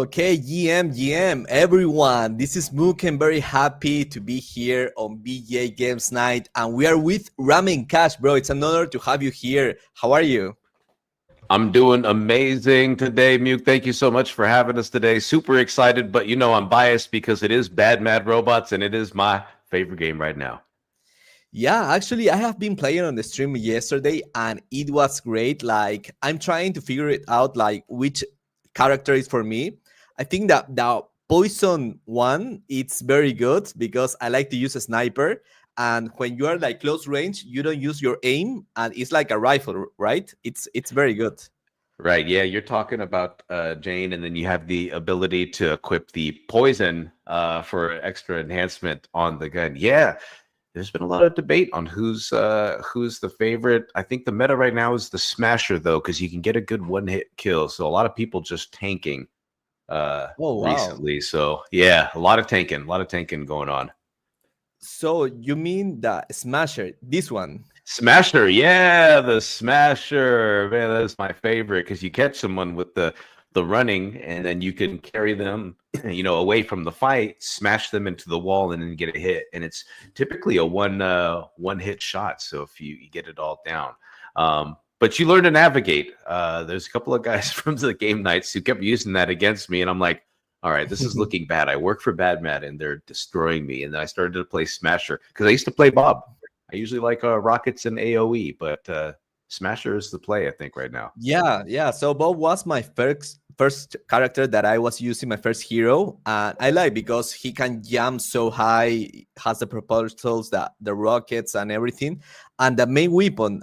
Okay, GM, everyone. This is Mook and very happy to be here on BGA Games Night. And we are with Ramen Cash, bro. It's an honor to have you here. How are you? I'm doing amazing today, Muke. Thank you so much for having us today. Super excited, but you know I'm biased because it is BADMAD Robots and it is my favorite game right now. Yeah, actually, I have been playing on the stream yesterday and it was great. Like, I'm trying to figure it out, like, which character is for me. I think that the poison one, it's very good because I like to use a sniper. And when you are like close range, you don't use your aim and it's like a rifle, right? It's very good. Right, yeah, you're talking about Jane, and then you have the ability to equip the poison for extra enhancement on the gun. Yeah, there's been a lot of debate on who's the favorite. I think the meta right now is the Smasher, though, because you can get a good one-hit kill. So a lot of people just tanking Oh, wow. recently. So yeah, a lot of tanking going on. So you mean the Smasher, this one? Smasher, yeah, the Smasher, man, that's my favorite because you catch someone with the running, and then you can carry them, away from the fight, smash them into the wall, and then get a hit. And it's typically a one hit shot. So if you get it all down, but you learn to navigate. There's a couple of guys from the game nights who kept using that against me, and I'm like, all right, this is looking bad. I work for BADMAD, and they're destroying me. And then I started to play Smasher because I used to play Bob. I usually like rockets and AoE, but Smasher is the play, I think, right now. Yeah. So Bob was my first character that I was using, my first hero, and I like because he can jump so high, has the propulsors, the rockets and everything. And the main weapon,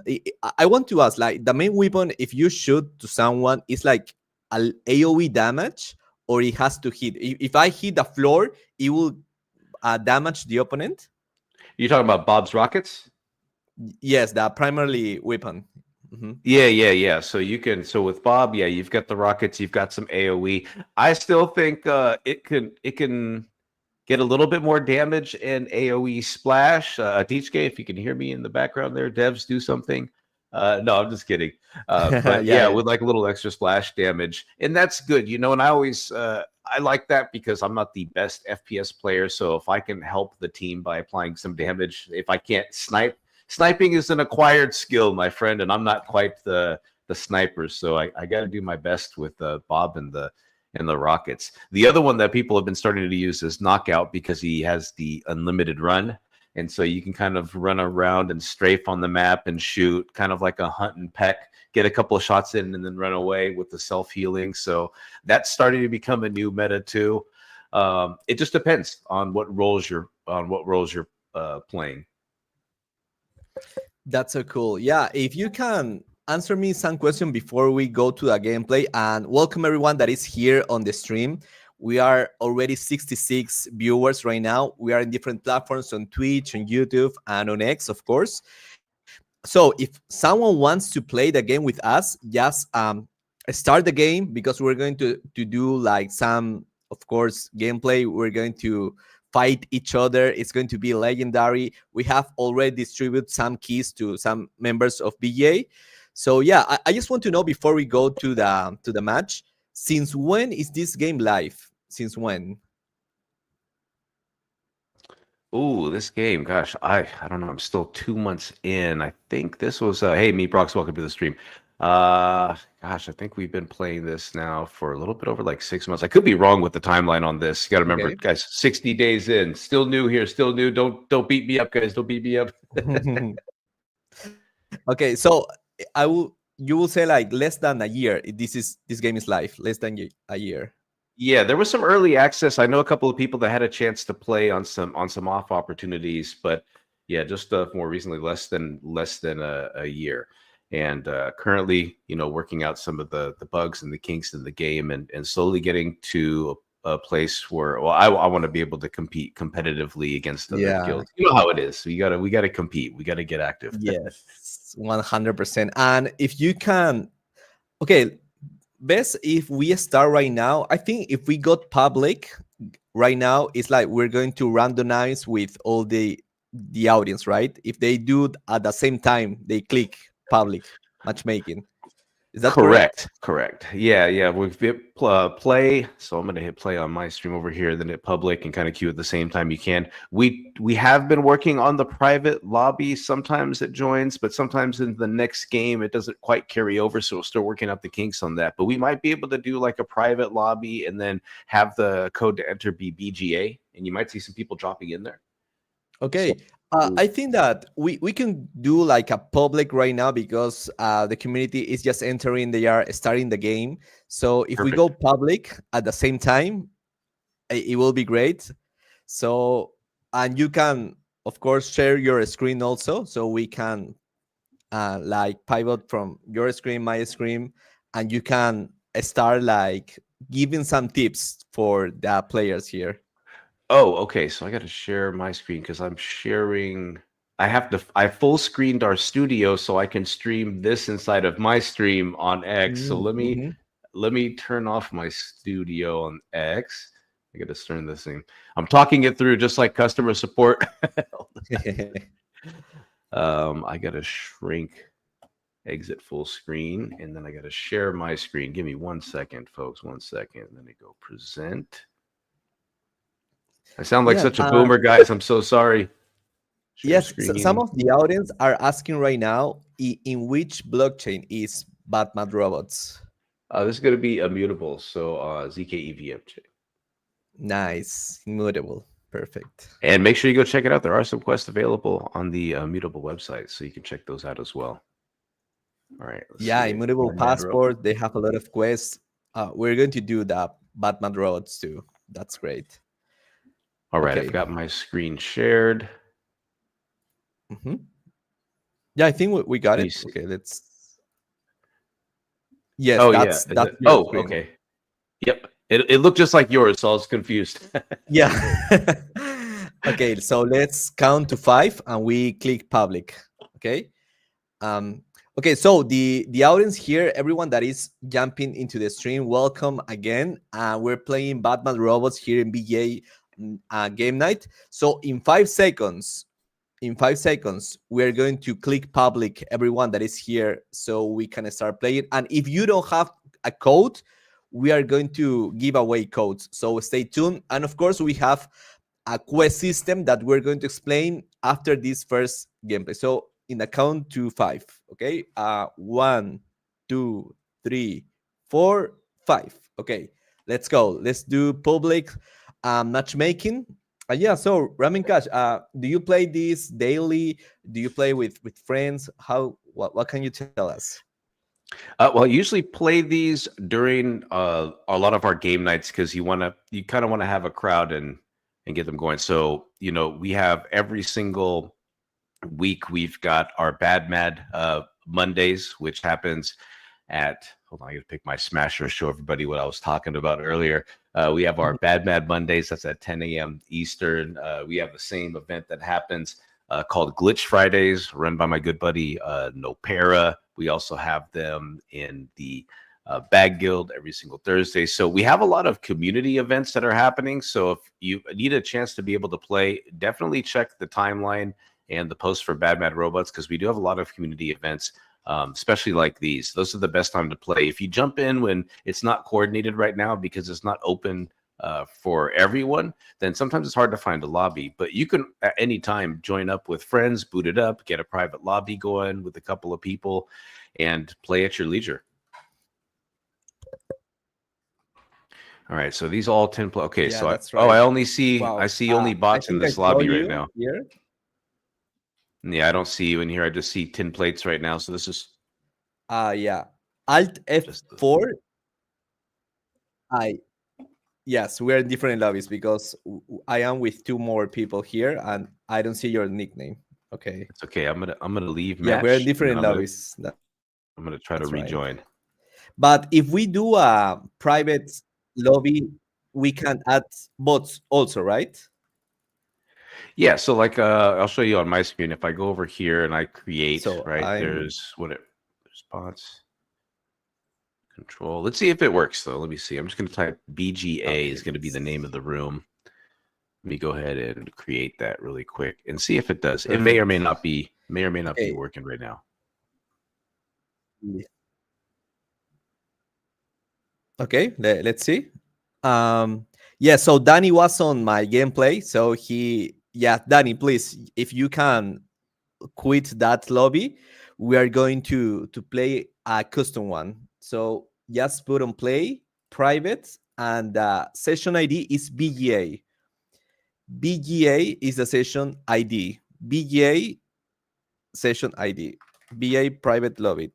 I want to ask, like the main weapon, if you shoot to someone, is like an AoE damage, or it has to hit. If I hit the floor, it will damage the opponent. You talking about Bob's rockets? Yes, the primarily weapon. Mhm. Yeah. So with Bob, yeah, you've got the rockets, you've got some AoE. I still think it can get a little bit more damage in AoE splash. DHK, if you can hear me in the background there, devs do something. No, I'm just kidding. But yeah, Yeah. with like a little extra splash damage, and that's good, And I like that because I'm not the best FPS player, so if I can help the team by applying some damage, if I can't snipe. Sniping is an acquired skill, my friend, and I'm not quite the sniper, so I got to do my best with Bob and the rockets. The other one that people have been starting to use is Knockout because he has the unlimited run, and so you can kind of run around and strafe on the map and shoot, kind of like a hunt and peck, get a couple of shots in, and then run away with the self-healing. So that's starting to become a new meta too. It just depends on what roles you're playing. That's so cool. Yeah, if you can answer me some question before we go to the gameplay, and welcome everyone that is here on the stream. We are already 66 viewers right now. We are in different platforms on Twitch, on YouTube, and on X, of course. So if someone wants to play the game with us, just start the game because we're going to do like some, of course, gameplay. We're going to fight each other. It's going to be legendary. We have already distributed some keys to some members of BGA. So yeah, I just want to know before we go to the match, since when is this game live? Since when? Ooh, this game, gosh, I don't know. I'm still 2 months in. I think this was hey, me, Brox, welcome to the stream. Gosh, I think we've been playing this now for a little bit over like 6 months. I could be wrong with the timeline on this. You got to remember, Okay. guys, 60 days in, still new here, still new. Don't beat me up, guys. Don't beat me up. Okay, so you will say like less than a year. This game is live, less than a year. Yeah, there was some early access. I know a couple of people that had a chance to play on some off opportunities, but yeah, just more recently, less than a year. And currently, working out some of the bugs and the kinks in the game, and slowly getting to a place where, well, I want to be able to compete competitively against other Yeah. guilds. You know how it is. We gotta compete. We gotta get active. Yes, 100%. And if you can, okay, best if we start right now. I think if we got public right now, it's like we're going to randomize with all the audience, right? If they do at the same time, they click public matchmaking. Is that correct? Correct. Yeah. We've hit play. So I'm going to hit play on my stream over here, then hit public and kind of queue at the same time you can. We have been working on the private lobby. Sometimes it joins, but sometimes in the next game it doesn't quite carry over. So we're still working out the kinks on that. But we might be able to do like a private lobby and then have the code to enter be BGA, and you might see some people dropping in there. Okay. I think that we can do like a public right now because the community is just entering. They are starting the game. So if we Perfect. go public at the same time, it will be great. So, and you can, of course, share your screen also. So we can like pivot from your screen, my screen, and you can start like giving some tips for the players here. Oh, okay. So I got to share my screen because I'm sharing. I full screened our studio so I can stream this inside of my stream on X. So Mm-hmm. let me turn off my studio on X. I got to turn this thing. I'm talking it through just like customer support. I got to shrink, exit full screen, and then I got to share my screen. Give me 1 second, folks. 1 second. Then I go present. I sound like such a boomer, guys. I'm so sorry. Share Yes, screen. some of the audience are asking right now in which blockchain is BADMAD Robots? This is going to be immutable, so ZKEVM chain. Nice, immutable, perfect. And make sure you go check it out. There are some quests available on the immutable website, so you can check those out as well. All right. Yeah, immutable passport. They have a lot of quests. We're going to do the BADMAD Robots too. That's great. All right, I've got my screen shared. Mm-hmm. Yeah, I think we got it. Okay, let's. Yes. Oh, that's oh, screen. Okay. Yep. It looked just like yours, so I was confused. Yeah. Okay, so let's count to 5 and we click public. Okay. Okay, so the audience here, everyone that is jumping into the stream, welcome again. We're playing BADMAD Robots here in BGA Game Night. So in 5 seconds, we're going to click public, everyone that is here, so we can start playing. And if you don't have a code, we are going to give away codes. So stay tuned. And of course, we have a quest system that we're going to explain after this first gameplay. So in the count to 5, okay? 1, 2, 3, 4, 5. Okay, let's go. Let's do public matchmaking. Yeah, so Ramen Cash, do you play this daily? Do you play with friends? What can you tell us? Well, I usually play these during a lot of our game nights because you kind of want to have a crowd and get them going. So we have every single week we've got our BADMAD Mondays, which happens at, hold on, I gotta pick my smasher, show everybody what I was talking about earlier. We have our BADMAD Mondays, that's at 10 a.m. Eastern. We have the same event that happens called Glitch Fridays, run by my good buddy Nopera. We also have them in the Bag Guild every single Thursday. So we have a lot of community events that are happening. So if you need a chance to be able to play, definitely check the timeline and the post for BADMAD Robots, because we do have a lot of community events, especially like these. Those are the best time to play. If you jump in when it's not coordinated right now because it's not open for everyone, then sometimes it's hard to find a lobby. But you can at any time join up with friends, boot it up, get a private lobby going with a couple of people, and play at your leisure. All right, so these all 10 okay, yeah, so that's right. I only see I see only bots in this lobby right now. Here. Yeah, I don't see you in here. I just see 10 plates right now. So this is yeah. Alt F4. Yes, we're in different lobbies because I am with 2 more people here and I don't see your nickname. Okay. It's okay. I'm gonna leave match. Yeah, we're in different lobbies. I'm gonna try to rejoin. Right. But if we do a private lobby, we can add bots also, right? Yeah, so like I'll show you on my screen. If I go over here and I create, so right, there's bots. Control. Let's see if it works though. Let me see. I'm just going to type BGA is going to be the name of the room. Let me go ahead and create that really quick and see if it does. It may or may not be be working right now. Okay, let's see. Yeah, so Danny was on my gameplay. So yeah, Danny, please, if you can quit that lobby, we are going to play a custom one. So just put on play, private, and session ID is BGA. BGA is the session ID. BGA session ID. BA private lobby.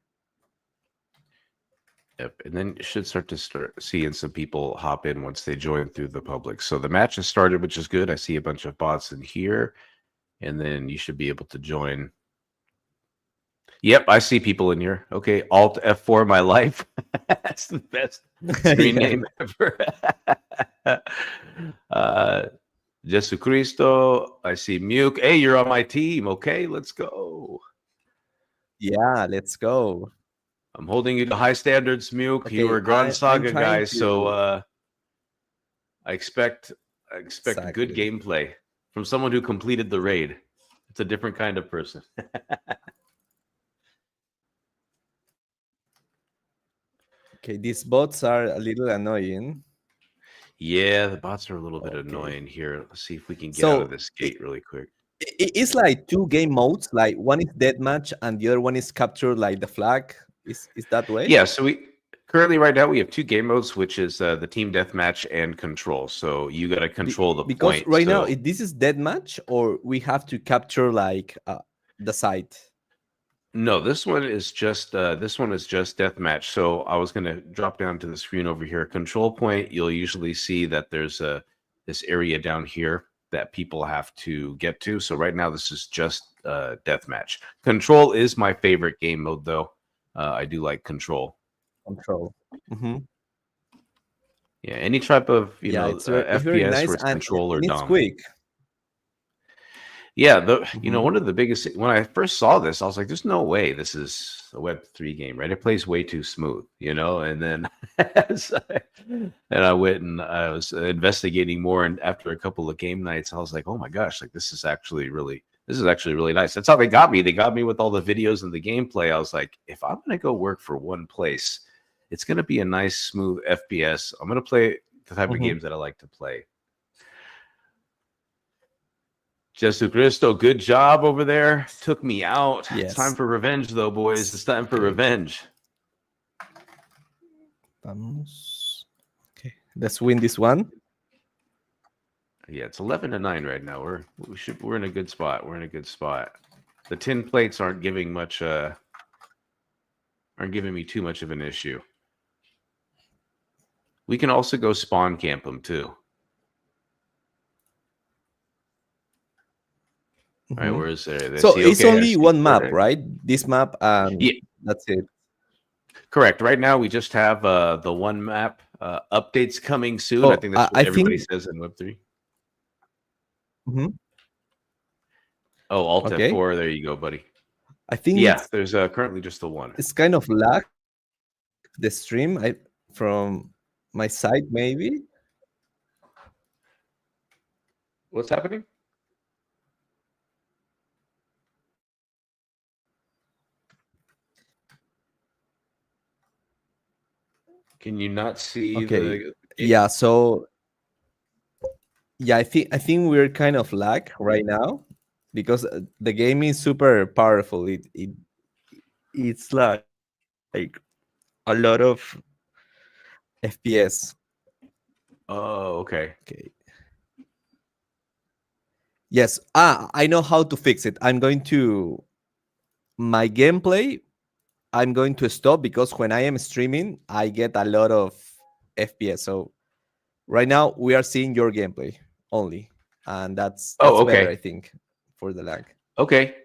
Yep, and then you should start seeing some people hop in once they join through the public. So the match has started, which is good. I see a bunch of bots in here, and then you should be able to join. Yep, I see people in here. Okay, Alt F4 my life. That's the best screen Yeah. name ever. Jesu Cristo. I see Muke. Hey, you're on my team. Okay, let's go. Yeah, let's go. I'm holding you to high standards, Muke. Okay, You were Grand I'm Saga trying guy, so to I expect good exactly. gameplay from someone who completed the raid. It's a different kind of person. Okay, these bots are a little annoying. Yeah, the bots are a little bit Okay. annoying here. Let's see if we can get out of So this gate really quick. it's like two game modes. Like one is deathmatch and the other one is capture like the flag. Is that way? Yeah, so we currently right now we have two game modes, which is the team deathmatch and control. So you got to control the Because point. right now So this is deathmatch, or we have to capture like the site. no, this one is just deathmatch. So I was gonna drop down to the screen over here. Control point, you'll usually see that there's this area down here that people have to get to. So right now this is just deathmatch. Control is my favorite game mode though. I do like control. Control. Mm-hmm. Yeah, any type of Yeah, it's very FPS nice where it's and control or it's dom. quick. Yeah, Mm-hmm. one of the biggest when I first saw this, I was like, "There's no way this is a Web3 game, right? It plays way too smooth, you know." And then, and I went and I was investigating more, and after a couple of game nights, I was like, "Oh my gosh, like this is actually really nice." That's how they got me. They got me with all the videos and the gameplay. I was like, if I'm gonna go work for one place, it's gonna be a nice, smooth FPS. I'm gonna play the type of Mm-hmm. games that I like to play. Jesu Cristo, good job over there. Took me out. It's time Yes. for revenge, though, boys. It's time for Okay. revenge. Vamos. Okay, let's win this one. Yeah, it's 11-9 right now. We're in a good spot. We're in a good spot. The tin plates aren't giving me too much of an issue. We can also go spawn camp them too. All right, Mm-hmm. where is there? So it's Okay, I only see one map, carnage. right? This map, and Yeah, that's it. correct. Right now, we just have the one map updates coming soon. I Oh, think that's what I everybody think. says in Web3. Mhm. Oh, Alt Okay, F4. There you go, buddy. I think Yeah, there's currently just the one. it's kind of lag the stream. From my side maybe. What's happening? Can you not see Okay, the gate? yeah. So yeah, I think we're kind of lag right now because the game is super powerful. It's like a lot of FPS. Oh, okay. Okay. Yes. I know how to fix it. I'm going to my gameplay. I'm going to stop because when I am streaming, I get a lot of FPS. So right now we are seeing your gameplay only, and Oh, that's better, okay. I think, for the lag. Okay.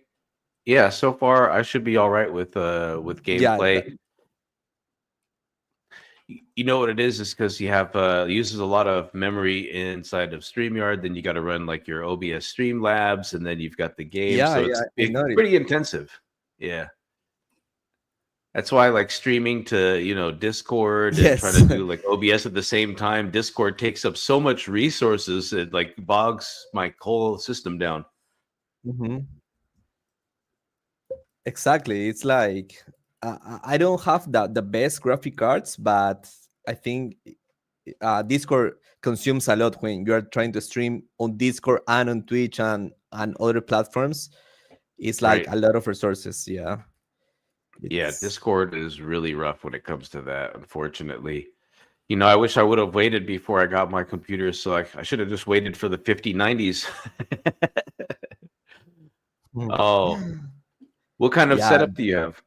Yeah, so far I should be all right with Yeah. gameplay. You know what it is because you have it uses a lot of memory inside of StreamYard. Then you got to run like your OBS Streamlabs, and then you've got the game. Yeah. So Yeah. I it's noticed. pretty intensive. Yeah. That's why like streaming to, Discord and trying Yes. to do like OBS at the same time. Discord takes up so much resources, it like bogs my whole system down. Mhm. Exactly. It's like I don't have the best graphic cards, but I think Discord consumes a lot when you are trying to stream on Discord and on Twitch and other platforms. It's like Right. a lot of resources. Yeah, Yeah, it's Discord is really rough when it comes to that, unfortunately. I wish I would have waited before I got my computer, so I should have just waited for the 5090s. Oh, what kind of yeah. setup do you have?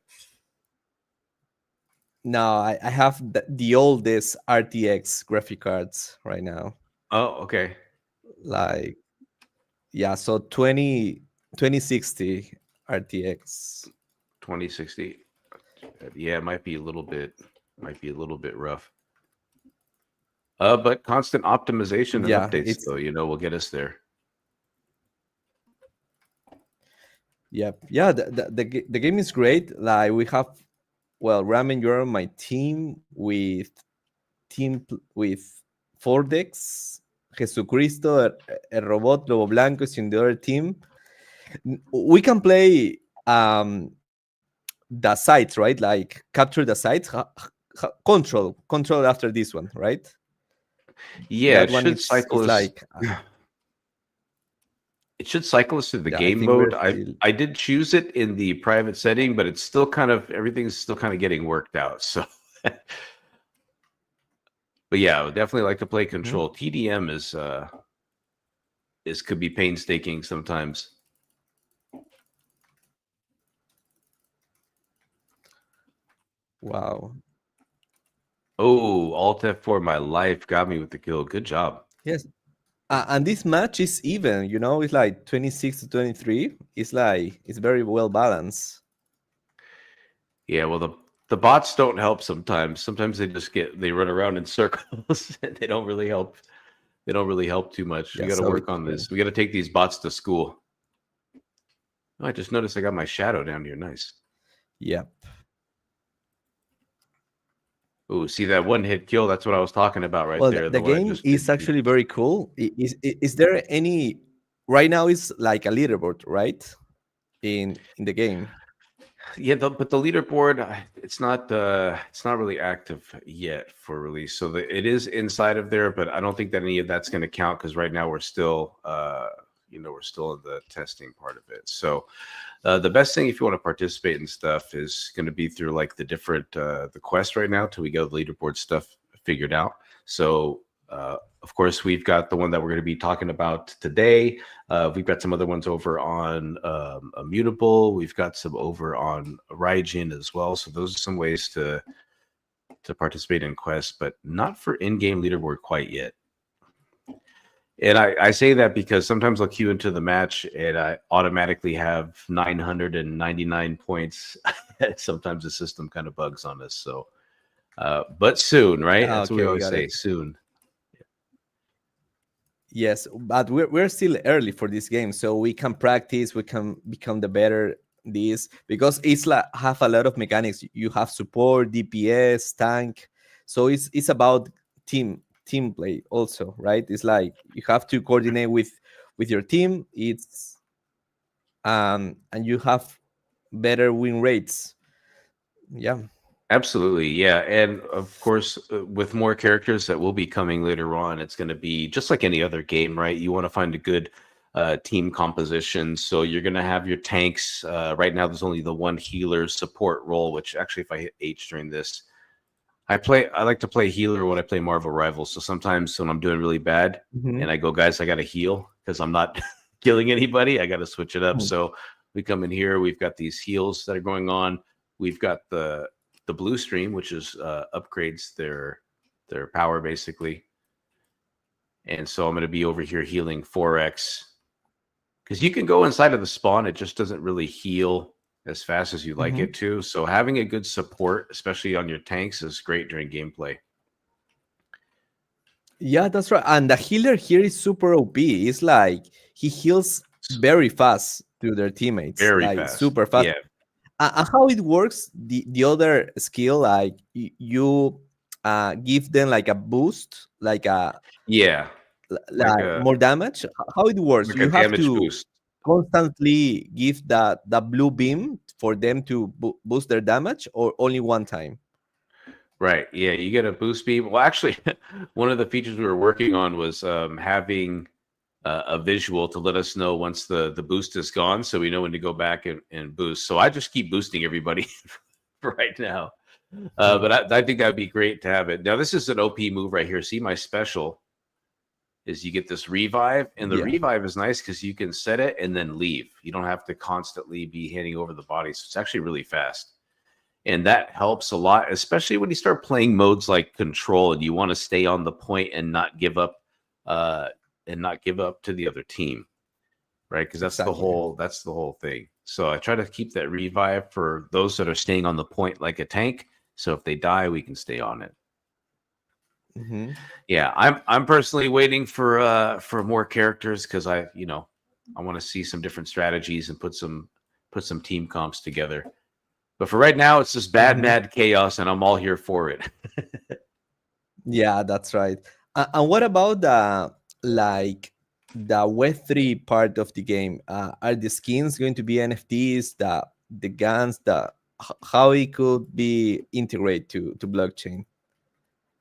No, I have the oldest RTX graphic cards right now. Oh, okay. Like, yeah, so 2060 RTX. 2060. Yeah, it might be a little bit rough. But constant optimization and Yeah, updates, it's though, will get us there. yeah. The game is great. Like we have, well, Ramen, you're on my team with with Fordex, Jesucristo, el Robot, Lobo Blanco is in the other team. We can play the sites, right? Like capture the sites, control after this one, right? Yeah, That it one should is cycle us. like It should cycle us through the yeah. I game think we're mode. I still I did choose it in the private setting, but it's still everything's still kind of getting worked out. So, but yeah, I would definitely like to play Mhm. Control. TDM is could be painstaking sometimes. Wow. Oh, Alt F4, my life got me with the kill. Good job. Yes. And this match is even, it's like 26 to 23. It's like it's very well balanced. Yeah, well the bots don't help sometimes. Sometimes they run around in circles and they don't really help. They don't really help too much. We Yeah, got to so work it's on this. We got to take these bots to school. Oh, I just noticed I got my shadow down here. Nice. yeah. Oh, see that one hit kill? That's what I was talking about right Well, there. the The one I game just is did. actually very cool. Is there any right now is like a leaderboard, right? In the game. Yeah, but the leaderboard, it's not really active yet for release. So it is inside of there, but I don't think that any of that's going to count because right now we're still we're still in the testing part of it. So the best thing if you want to participate in stuff is going to be through like the different the quest right now till we get the leaderboard stuff figured out. So of course we've got the one that we're going to be talking about today. We've got some other ones over on Immutable. We've got some over on Raijin as well. So those are some ways to participate in quests, but not for in-game leaderboard quite yet. And I say that because sometimes I'll queue into the match and I automatically have 999 points. Sometimes the system kind of bugs on us. So, but soon, right? That's what we Okay, always got say. it. Soon. Yes, but we're still early for this game, so we can practice. We can become the better this because it's like have a lot of mechanics. You have support, DPS, tank, so it's about team play also, right? It's like you have to coordinate with your team. It's and you have better win rates. Yeah. Absolutely, yeah, and of course, with more characters that will be coming later on, it's going to be just like any other game, right? You want to find a good team composition, so you're going to have your tanks. Right now, there's only the one healer support role, which actually, if I hit H during this, I like to play healer when I play Marvel Rivals. So sometimes when I'm doing really bad Mhm. and I go, guys, I got to heal because I'm not killing anybody. I got to switch it up. Mm. So we come in here. We've got these heals that are going on. We've got the blue stream, which is upgrades their power basically. And so I'm going to be over here healing 4x because you can go inside of the spawn. It just doesn't really heal as fast as you like Mhm. it to. So having a good support, especially on your tanks, is great during gameplay. Yeah, that's right. And the healer here is super OP. It's like he heals very fast to their teammates, Very like fast. super fast. Yeah. And how it works, the other skill, like you give them like a boost, Yeah. Like like a more damage. How it works? like a You have damage to boost. constantly give the blue beam for them to boost their damage, or only one time. Right. Yeah, you get a boost speed. Well, actually, one of the features we were working on was having a visual to let us know once the boost is gone, so we know when to go back and boost. So I just keep boosting everybody for right now. But I think that'd be great to have it. Now, this is an OP move right here. See, my special is you get this revive, and the Yeah, revive is nice because you can set it and then leave. You don't have to constantly be handing over the body. So it's actually really fast. And that helps a lot, especially when you start playing modes like control and you want to stay on the point and not give up uh to the other team, right? Because exactly. that's the whole thing. So I try to keep that revive for those that are staying on the point like a tank. So if they die, we can stay on it. Hmm. Yeah, I'm personally waiting for more characters because I want to see some different strategies and put some team comps together. But for right now, it's just bad, Hmm. mad chaos, and I'm all here for it. Yeah, that's right. And what about the like the Web3 part of the game? Are the skins going to be NFTs? The guns? How it could be integrated to blockchain?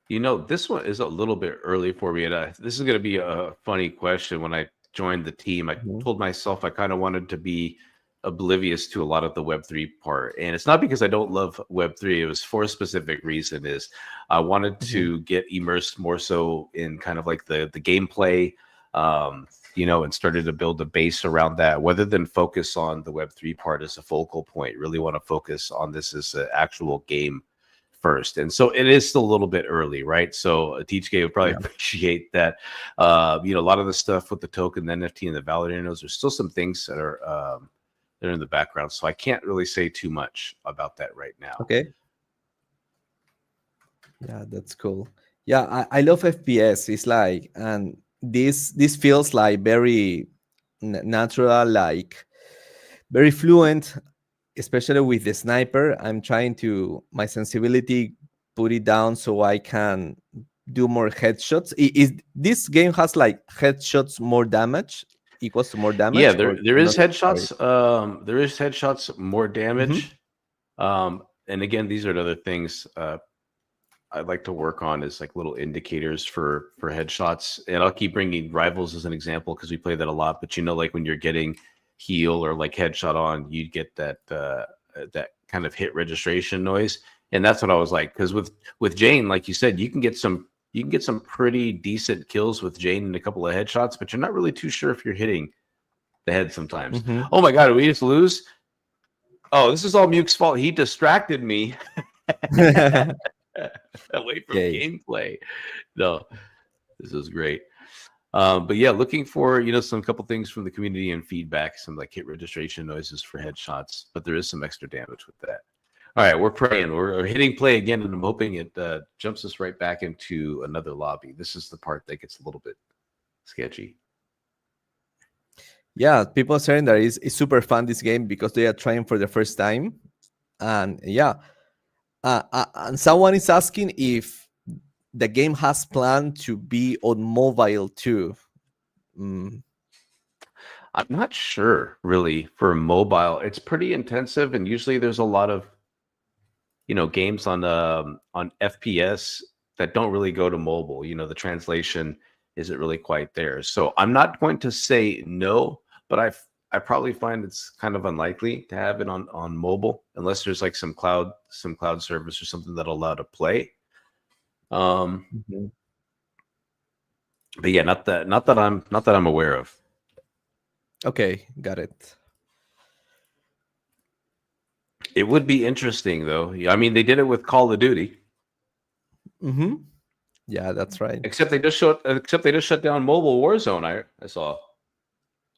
This one is a little bit early for me, and this is going to be a funny question. When I joined the team, I Mhm. told myself I kind of wanted to be oblivious to a lot of the Web3 part, and it's not because I don't love Web3. It was for a specific reason. Is I wanted Mhm. to get immersed more so in kind of like the gameplay, and started to build a base around that, rather than focus on the Web3 part as a focal point. Really want to focus on this as an actual game first. And so it is still a little bit early, right? So THK would probably Yeah. appreciate that. A lot of the stuff with the token, the NFT, and the validator nodes, there's still some things that are that are in the background. So I can't really say too much about that right now. Okay. Yeah, that's cool. Yeah, I love FPS. It's like, and this feels like very natural, like very fluent, especially with the sniper. I'm trying to my sensibility put it down so I can do more headshots. Is this game has like headshots more damage equals to more Yeah, damage or there not is necessary? headshots. There is headshots, more Hmm. damage. And again, these are other things I'd like to work on is like little indicators for headshots. And I'll keep bringing rivals as an example because we play that a lot. But like when you're getting heal or like headshot on, you get that kind of hit registration noise. And that's what I was like, because with Jane, like you said, you can get some pretty decent kills with Jane and a couple of headshots, but you're not really too sure if you're hitting the head sometimes. Hmm. Oh my god, did we just lose? Oh, this is all Muke's fault. He distracted me away from Okay. gameplay. No, this is great. But yeah, looking for some couple things from the community and feedback, some like hit registration noises for headshots, but there is some extra damage with that. All right, we're praying. We're hitting play again, and I'm hoping it jumps us right back into another lobby. This is the part that gets a little bit sketchy. Yeah, people are saying that it's super fun this game because they are trying for the first time, and yeah, and someone is asking if the game has planned to be on mobile too. Mm, I'm not sure really for mobile. It's pretty intensive, and usually there's a lot of games on FPS that don't really go to mobile. The translation isn't really quite there. So I'm not going to say no, but I probably find it's kind of unlikely to have it on mobile unless there's like some cloud service or something that'll allow to play. Um, mhm. but yeah, not that I'm aware of. Okay, got it. It would be interesting though. Yeah, I mean, they did it with Call of Duty, Hmm. Yeah, that's right. except they just shut down mobile Warzone. I saw.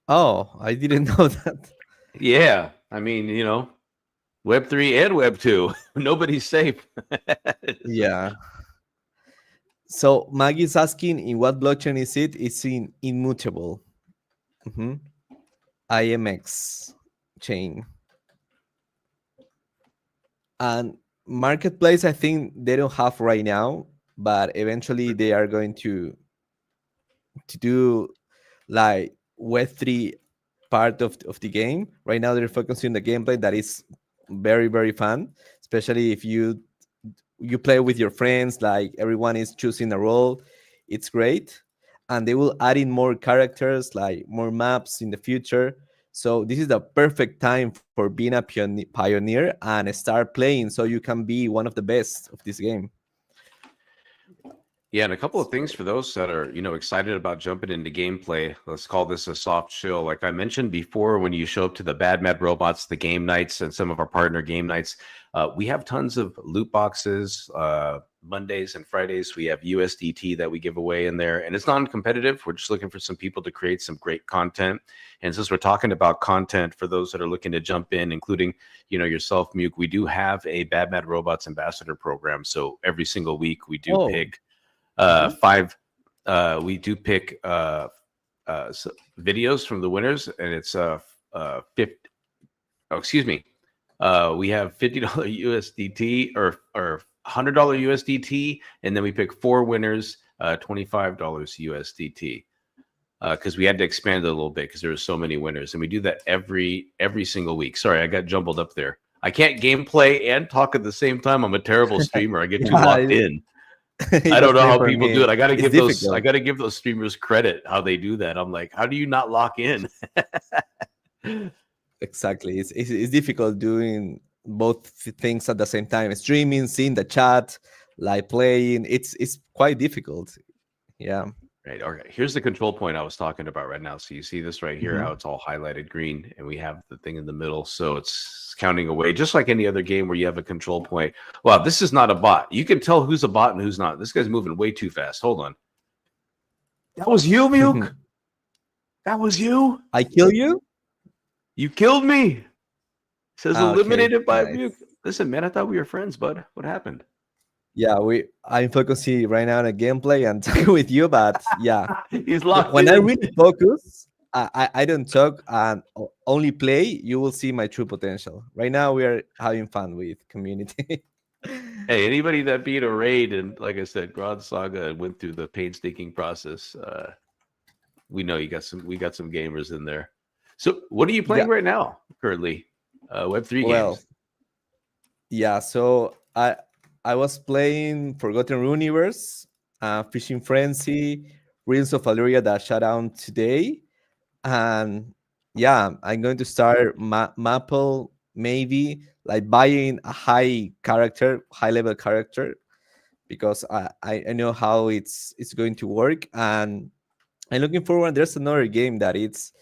Oh, I didn't know that. Yeah, I mean, Web 3 and Web 2. Nobody's safe. So, Yeah. So Maggie's asking in what blockchain is it? It's in immutable. Hmm. IMX chain. And marketplace, I think they don't have right now, but eventually they are going to do like Web3 part of the game. Right now they're focusing on the gameplay that is very, very fun, especially if you you play with your friends, like everyone is choosing a role. It's great. And they will add in more characters, like more maps in the future. So this is the perfect time for being a pioneer and start playing so you can be one of the best of this game. Yeah, and a couple of things for those that are, excited about jumping into gameplay. Let's call this a soft chill. Like I mentioned before, when you show up to the BADMAD Robots, the game nights, and some of our partner game nights, we have tons of loot boxes. Mondays and Fridays, we have USDT that we give away in there, and it's non-competitive. We're just looking for some people to create some great content. And since we're talking about content for those that are looking to jump in, including, yourself, Muke, we do have a BADMAD Robots ambassador program. So every single week we do pick five. We do pick videos from the winners, and it's 50. Oh, excuse me. We have $50 USDT or $100 USDT, and then we pick 4 winners, $25 USDT. Because we had to expand it a little bit because there were so many winners, and we do that every single week. Sorry, I got jumbled up there. I can't gameplay and talk at the same time. I'm a terrible streamer. I get too locked in. I don't know how people do it. I got to give those streamers credit how they do that. I'm like, how do you not lock in? Exactly. It's difficult doing both things at the same time. Streaming, seeing the chat, like playing. It's quite difficult. Yeah. Right. Okay. Here's the control point I was talking about right now. So you see this right here, how it's all highlighted green, and we have the thing in the middle. So it's counting away, just like any other game where you have a control point. Wow, this is not a bot. You can tell who's a bot and who's not. This guy's moving way too fast. Hold on. That was you, Muke? That was you? I kill you? You killed me. It says eliminated by nice. Muke. Listen, man, I thought we were friends, bud. What happened? Yeah, I'm focusing right now on a gameplay and talking with you, but yeah. He's locked when in. I really focus, I don't talk and only play, you will see my true potential. Right now we are having fun with community. Hey, anybody that beat a raid and, like I said, Grodd Saga went through the painstaking process, we know we got some gamers in there. So what are you playing right now currently? Web3 games? Yeah, so I was playing Forgotten Universe, Fishing Frenzy, Reels of Valyria that shut down today. And yeah, I'm going to start Maple, maybe, like buying a high level character, because I know how it's going to work. And I'm looking forward. There's another game that it's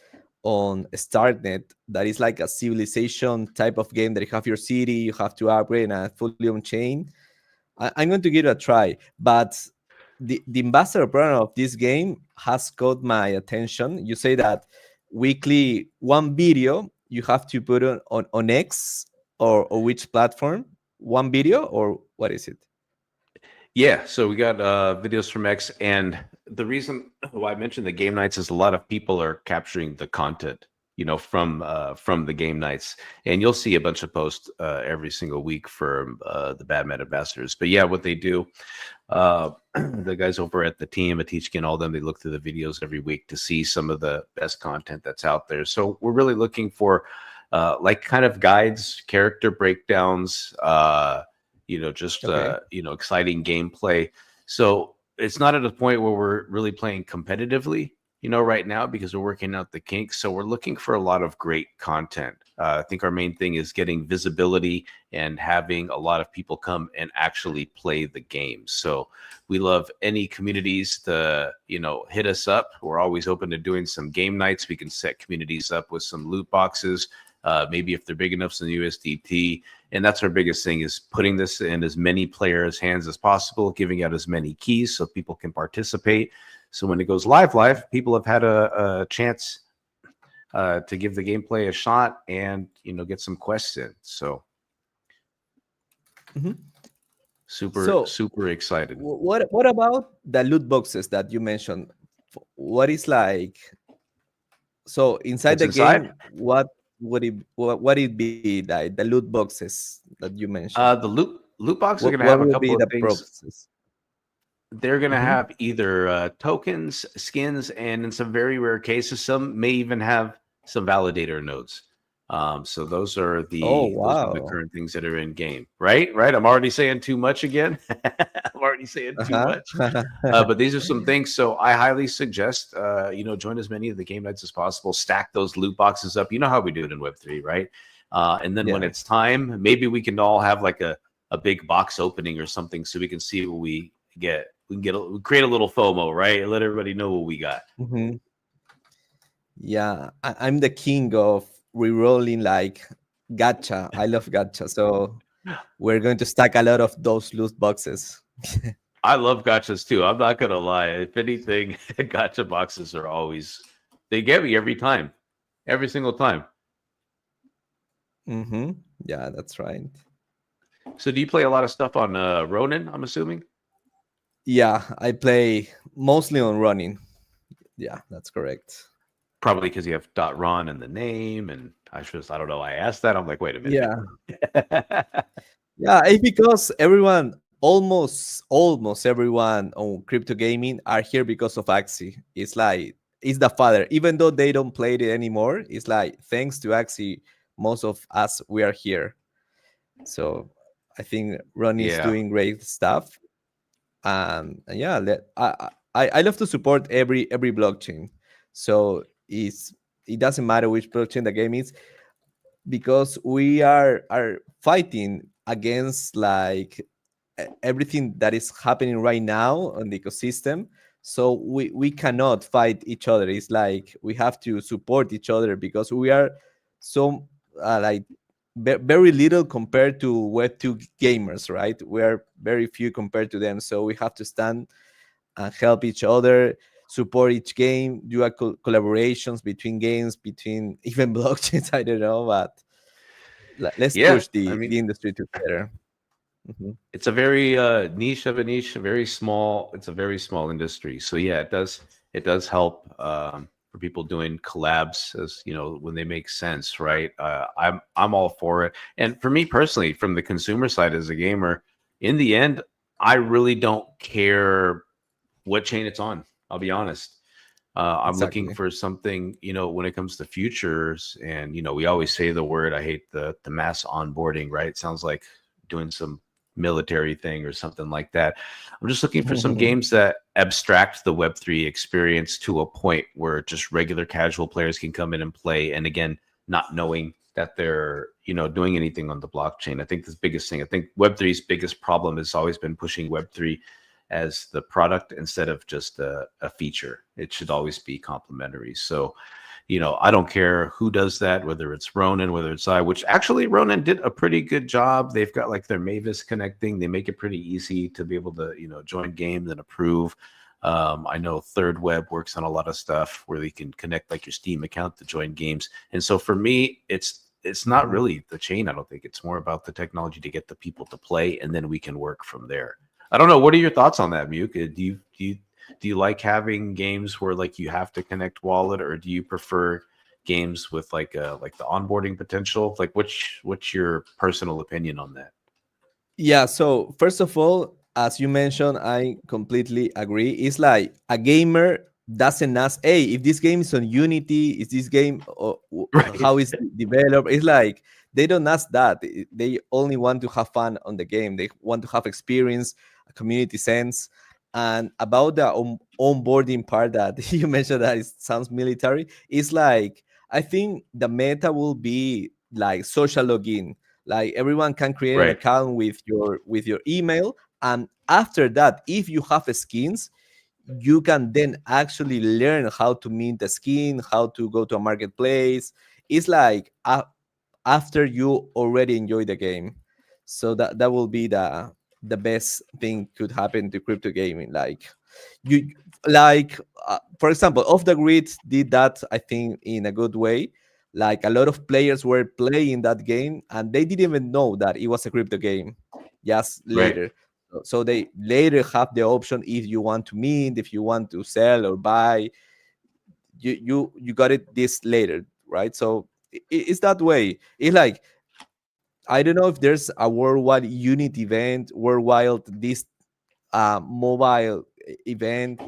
on StartNet that is like a civilization type of game that you have your city, you have to upgrade and fully on chain. I'm going to give it a try, but the ambassador program of this game has caught my attention. You say that weekly one video you have to put on X or which platform? One video, or what is it? Yeah, so we got videos from X, and the reason why I mentioned the game nights is a lot of people are capturing the content, from the game nights, and you'll see a bunch of posts every single week from the BADMAD ambassadors. But yeah, what they do, the guys over at the team, Atichki and all them, they look through the videos every week to see some of the best content that's out there. So we're really looking for like kind of guides, character breakdowns, exciting gameplay. So it's not at a point where we're really playing competitively, right now, because we're working out the kinks. So we're looking for a lot of great content. I think our main thing is getting visibility and having a lot of people come and actually play the game. So we love any communities to, hit us up. We're always open to doing some game nights. We can set communities up with some loot boxes. Maybe if they're big enough, some USDT. And that's our biggest thing, is putting this in as many players' hands as possible, giving out as many keys so people can participate. So when it goes live, people have had a chance to give the gameplay a shot and, get some quests in. So super excited. What about the loot boxes that you mentioned? What is like, so inside the game, what would it be, like the loot boxes that you mentioned? The loot boxes are going to have a couple of things. Purposes? They're going to have either tokens, skins, and in some very rare cases, some may even have some validator nodes. So Oh those are the wow. current things that are in game, right? Right. I'm already saying too much again. I'm already saying too Uh-huh. much. But these are some things. So I highly suggest, join as many of the game nights as possible. Stack those loot boxes up. You know how we do it in Web3, right? And then when Yeah. it's time, maybe we can all have like a big box opening or something, so we can see what we get. We create a little FOMO, right? Let everybody know what we got. Mhm. Yeah, I'm the king of re-rolling like gacha. I love gacha, so we're going to stack a lot of those loot boxes. I love gotchas too. I'm not gonna lie. If anything, gotcha boxes are always they get me every time, every single time. Mm-hmm. Yeah, that's right. So, do you play a lot of stuff on Ronin? I'm assuming Yeah, I play mostly on running. Yeah, that's correct. probably because you have .ron in the name, and I don't know. I asked that. I'm like, wait a minute. Yeah, yeah, it's because everyone, almost everyone on crypto gaming are here because of Axie. It's like it's the father, even though they don't play it anymore. It's like thanks to Axie, most of us we are here. So I think Ron is Yeah, doing great stuff, and yeah, I love to support every blockchain. So it doesn't matter which blockchain the game is, because we are fighting against like everything that is happening right now on the ecosystem. So we cannot fight each other. It's like we have to support each other because we are so like very little compared to Web2 gamers, right? We are very few compared to them, so we have to stand and help each other, support each game, do a collaborations between games, between even blockchains. I don't know, but let's yeah. push I the mean, industry together. Mhm. it's a very niche of a niche, a very small. It's a very small industry. So yeah, it does help for people doing collabs, as when they make sense, right? I'm all for it. And for me personally, from the consumer side as a gamer, in the end, I really don't care what chain it's on. I'll be honest. I'm looking Exactly. for something, when it comes to futures, and we always say the word. I hate the mass onboarding, right? It sounds like doing some military thing or something like that. I'm just looking for some games that abstract the Web3 experience to a point where just regular casual players can come in and play. And again, not knowing that they're, doing anything on the blockchain. I think the biggest thing, I think Web3's biggest problem has always been pushing Web3 as the product instead of just a feature. It should always be complementary. So, I don't care who does that, whether it's Ronin, whether it's which actually Ronin did a pretty good job. They've got like their Mavis connecting. They make it pretty easy to be able to, join games and approve. I know Third Web works on a lot of stuff where they can connect like your Steam account to join games. And so for me, it's not really the chain. I don't think it's more about the technology to get the people to play, and then we can work from there. I don't know. What are your thoughts on that, Muke? Do you like having games where like you have to connect wallet, or do you prefer games with like the onboarding potential? Like, what's your personal opinion on that? Yeah, so first of all, as you mentioned, I completely agree. It's like a gamer doesn't ask, hey, if this game is on Unity, is this game, Right. how is it developed? It's like they don't ask that. They only want to have fun on the game. They want to have experience, a community sense. And about the onboarding part that you mentioned, that it sounds military, it's like I think the meta will be like social login, like everyone can create an Right. account with your email, and after that, if you have skins, you can then actually learn how to mint the skin, how to go to a marketplace. It's like after you already enjoy the game. So that will be the best thing could happen to crypto gaming. Like you like for example, Off the Grid did that, I think, in a good way. Like a lot of players were playing that game and they didn't even know that it was a crypto game just Right. later. So they later have the option, if you want to mint, if you want to sell or buy, you got it this later, right? So it's that way. It's like I don't know if there's a worldwide unit event, worldwide this mobile event.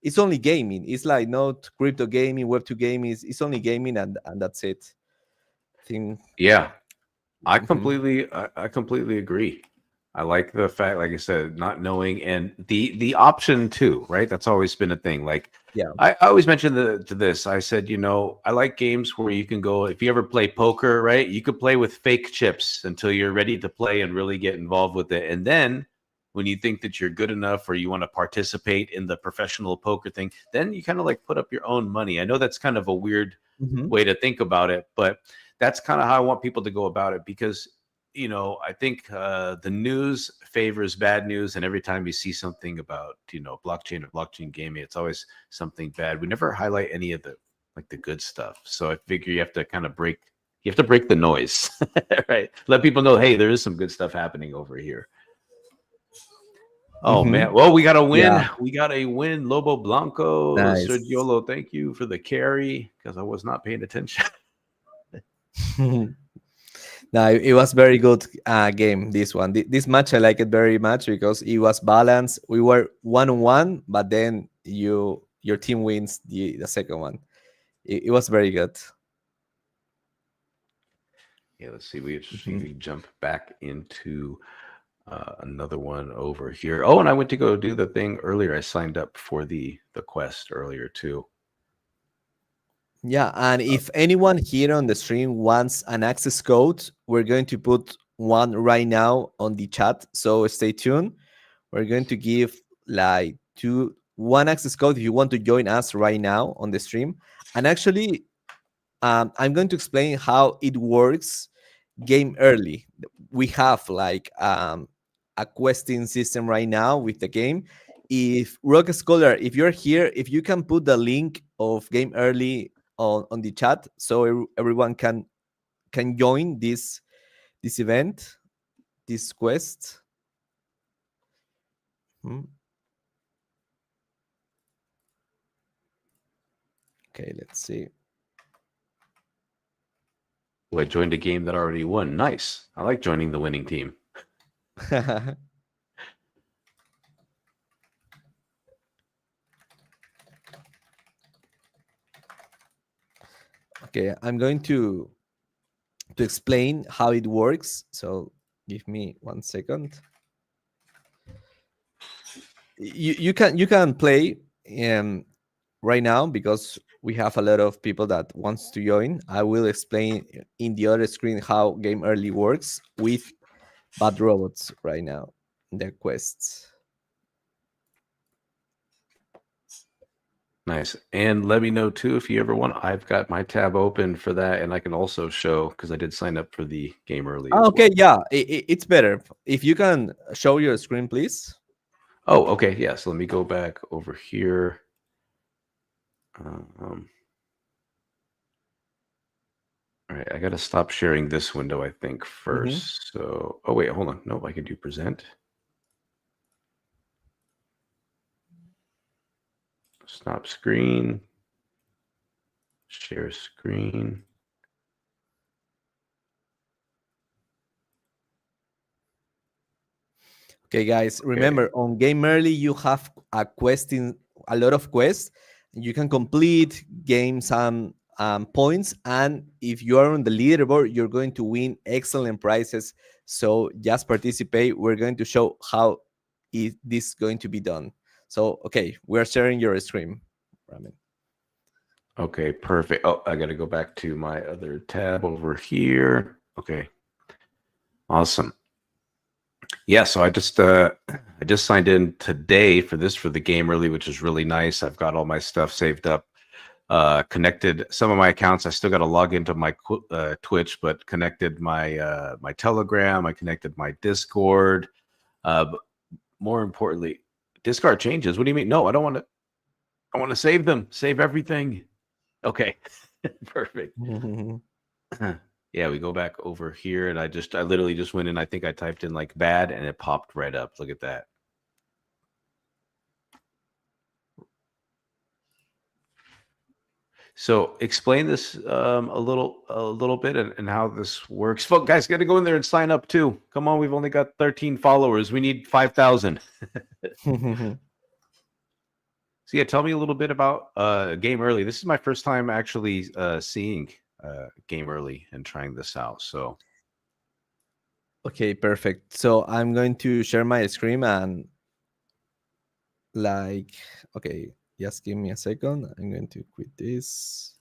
It's only gaming. It's like not crypto gaming, Web2 gaming. It's only gaming, and that's it. think. Yeah, Mhm. I completely agree. I like the fact, like I said, not knowing and the option too, right? That's always been a thing. Like Yeah. I always mention to this. I said, I like games where you can go. If you ever play poker, right? You could play with fake chips until you're ready to play and really get involved with it. And then when you think that you're good enough or you want to participate in the professional poker thing, then you kind of like put up your own money. I know that's kind of a weird Mhm. way to think about it, but that's kind of how I want people to go about it because I think the news favors bad news, and every time you see something about blockchain or blockchain gaming, it's always something bad. We never highlight any of the good stuff. So I figure you have to kind of break the noise, right? Let people know, hey, there is some good stuff happening over here. Oh man, Mhm. well, we got a win. Yeah. We got a win. Lobo Blanco, Nice. Sergiolo, thank you for the carry because I was not paying attention. No, it was very good game. This one, this match, I like it very much because it was balanced. We were 1-1, but then your team wins the second one. It was very good. Yeah, let's see. We Mhm. actually jump back into another one over here. Oh, and I went to go do the thing earlier. I signed up for the quest earlier too. Yeah, and if anyone here on the stream wants an access code, we're going to put one right now on the chat. So stay tuned. We're going to give like one access code if you want to join us right now on the stream. And actually, I'm going to explain how it works game early. We have like a questing system right now with the game. If Rock Scholar, if you're here, if you can put the link of game early on the chat so everyone can join this event, this quest. Hmm. Okay, let's see. Oh, I joined a game that already won. Nice. I like joining the winning team. Okay, I'm going to explain how it works. So give me 1 second. You can play right now because we have a lot of people that wants to join. I will explain in the other screen how game early works with bad robots right now. The quests. Nice. And let me know too if you ever want. I've got my tab open for that, and I can also show because I did sign up for the game early as Okay, well. yeah, it's better if you can show your screen, please. Oh, okay. Yeah. So let me go back over here. Um, all right. I got to stop sharing this window, I think, Hmm. first. So, oh, wait, hold on. Nope. I can do present. Stop screen. Share screen. Okay, guys, Okay. remember on Game Early you have a lot of quests. You can complete gain some points, and if you are on the leaderboard, you're going to win excellent prizes. So just participate. We're going to show how this is going to be done. So okay, we're sharing your stream, Ramen. Okay, perfect. Oh, I got to go back to my other tab over here. Okay. Awesome. Yeah, so I just signed in today for the game early, which is really nice. I've got all my stuff saved up, connected some of my accounts. I still got to log into my Twitch, but connected my Telegram. I connected my Discord. But more importantly, Discord changes. What do you mean? No, I don't want to. I want to save them. Save everything. Okay, perfect. Yeah, we go back over here, and I literally just went in. I think I typed in like bad, and it popped right up. Look at that. So explain this a little bit and how this works. Folks, guys, got to go in there and sign up too. Come on, we've only got 13 followers. We need 5,000. So yeah, tell me a little bit about Game Early. This is my first time actually seeing game early and trying this out. So Okay, perfect. So I'm going to share my screen and like, okay, just give me a second. I'm going to quit this.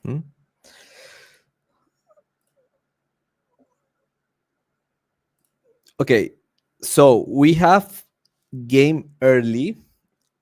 Hmm? Okay, so we have game early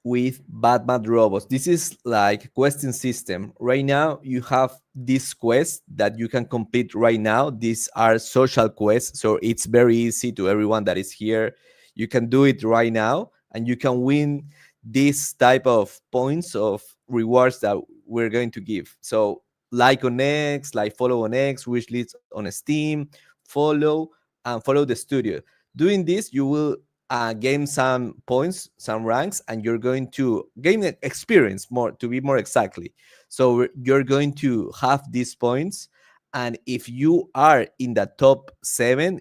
with BADMAD robots. This is like questing system. Right now, you have this quest that you can complete right now. These are social quests, so it's very easy to everyone that is here. You can do it right now, and you can win this type of points of rewards that we're going to give. So, like on X, like follow on X, wish list on Steam, follow and follow the studio. Doing this, you will gain some points, some ranks, and you're going to gain experience more, to be more exactly. So you're going to have these points, and if you are in the top 7,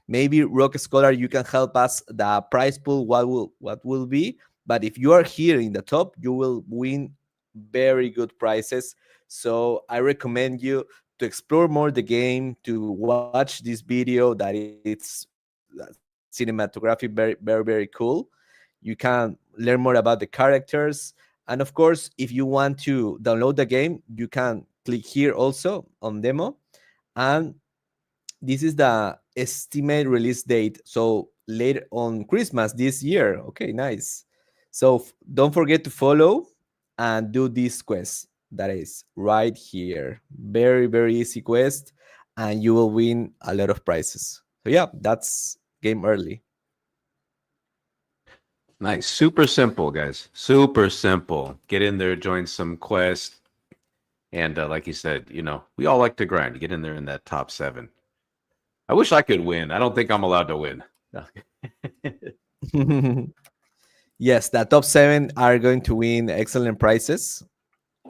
maybe Rock Scholar, you can help us the prize pool. What will be? But if you are here in the top, you will win very good prizes. So I recommend you to explore more the game, to watch this video that it's cinematography very very cool. You can learn more about the characters, and of course, if you want to download the game, you can click here also on demo, and this is the estimate release date. So later on Christmas this year. Okay, nice. So don't forget to follow and do this quest that is right here. Very, very easy quest, and you will win a lot of prizes. So yeah, that's game early. nice, super simple, guys. Super simple. Get in there, join some quest, and like you said, we all like to grind. Get in there in that top 7. I wish I could win. I don't think I'm allowed to win. Yes, the top 7 are going to win excellent prizes.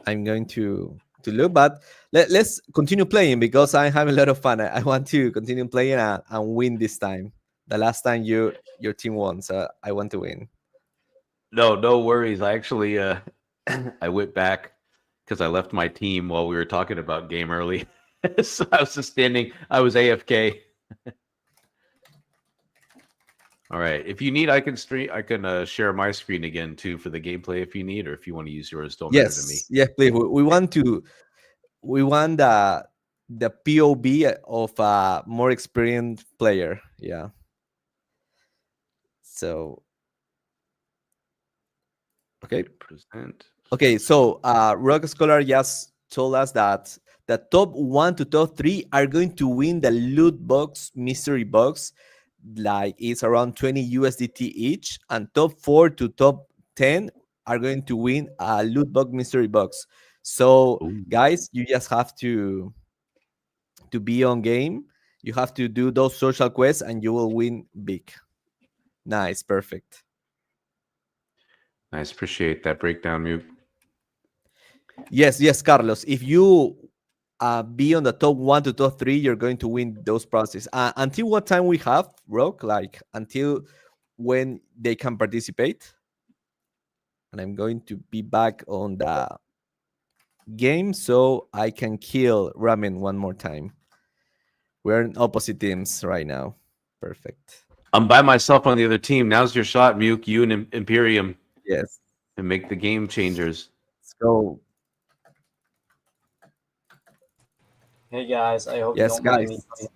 I'm going to look, but let's continue playing because I have a lot of fun. I want to continue playing and win this time. The last time your team won, so I want to win. No, no worries. I actually I went back because I left my team while we were talking about game early. So I was just standing. I was AFK. All right. If you need, I can stream. I can share my screen again too for the gameplay if you need, or if you want to use yours, don't matter to me. Yes, please. We want the POV of a more experienced player. Yeah. So okay. Present. Okay, so Rock Scholar just told us that the top 1 to top 3 are going to win the loot box mystery box, like it's around 20 USDT each, and top 4 to top 10 are going to win a loot box mystery box. So Ooh. guys, you just have to be on game. You have to do those social quests, and you will win big. Nice, perfect. Nice. Appreciate that breakdown, Mute. Yes, Carlos. If you be on the top 1 to top 3, you're going to win those prizes. Until what time we have, Rock? Like until when they can participate? And I'm going to be back on the game so I can kill Ramen one more time. We're in opposite teams right now. Perfect. I'm by myself on the other team. Now's your shot, Muke. You and Imperium, Yes. and make the game changers. Let's go. Hey guys, I hope you Yes, don't mind guys. me.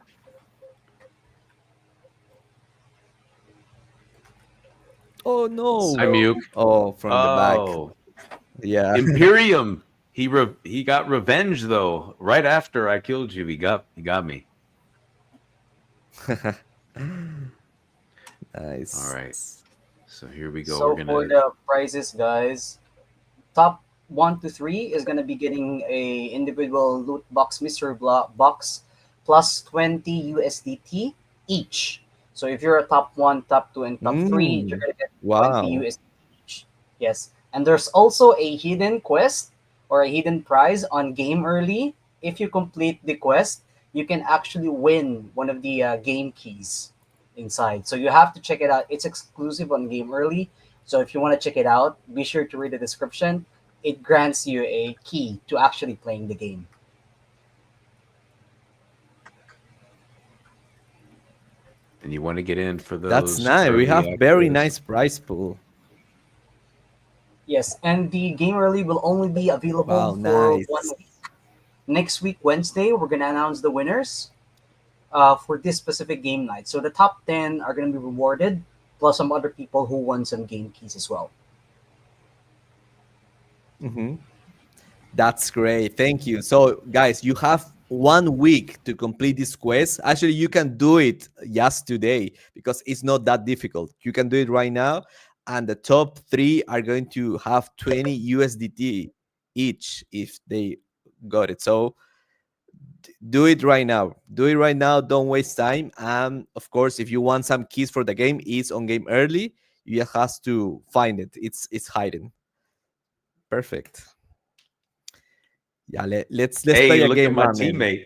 Oh no. Hi, Muke. Oh, from the back. Oh, Yeah. Imperium. He got revenge though. Right after I killed you, he got me. Nice. All right. So here we go. So We're for gonna. the prizes, guys, top 1 to 3 is gonna be getting a individual loot box mystery box plus 20 USDT each. So if you're a top 1, top 2, and top 3, you're Mm, gonna get 20 wow. USDT each. Yes, and there's also a hidden quest or a hidden prize on game early. If you complete the quest, you can actually win one of the game keys inside. So you have to check it out. It's exclusive on game early. So if you want to check it out, be sure to read the description. It grants you a key to actually playing the game. and you want to get in for That's those nice. We early have very access. nice prize pool. Yes, and the game early will only be available Wow, for 1 nice. week. Next week, Wednesday, we're gonna announce the winners for this specific game night. So the top 10 are gonna be rewarded, plus some other people who won some game keys as well. Hmm. That's great. Thank you. So, guys, you have 1 week to complete this quest. Actually, you can do it just today because it's not that difficult. You can do it right now, and the top three are going to have 20 USDT each if they got it. So, do it right now. Do it right now. Don't waste time. And of course, if you want some keys for the game, it's on game early. You just have to find it. It's hidden. Perfect. Yeah, let's play Hey, a look at game, my ramen. teammate.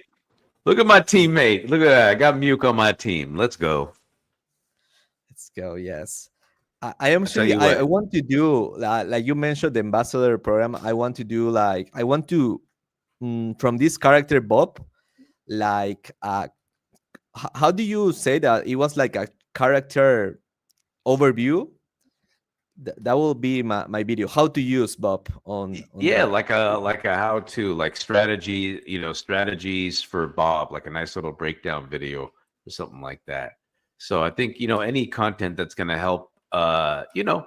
Look at my teammate. Look at that. I got Muke on my team. Let's go. Let's go. Yes. I am I tell actually you I what. want to do like you mentioned the ambassador program. I want to do like I want to from this character Bob, like how do you say that? It was like a character overview. That will be my video. How to use Bob on Yeah, that. like a how to like strategy, strategies for Bob, like a nice little breakdown video or something like that. So I think, any content that's going to help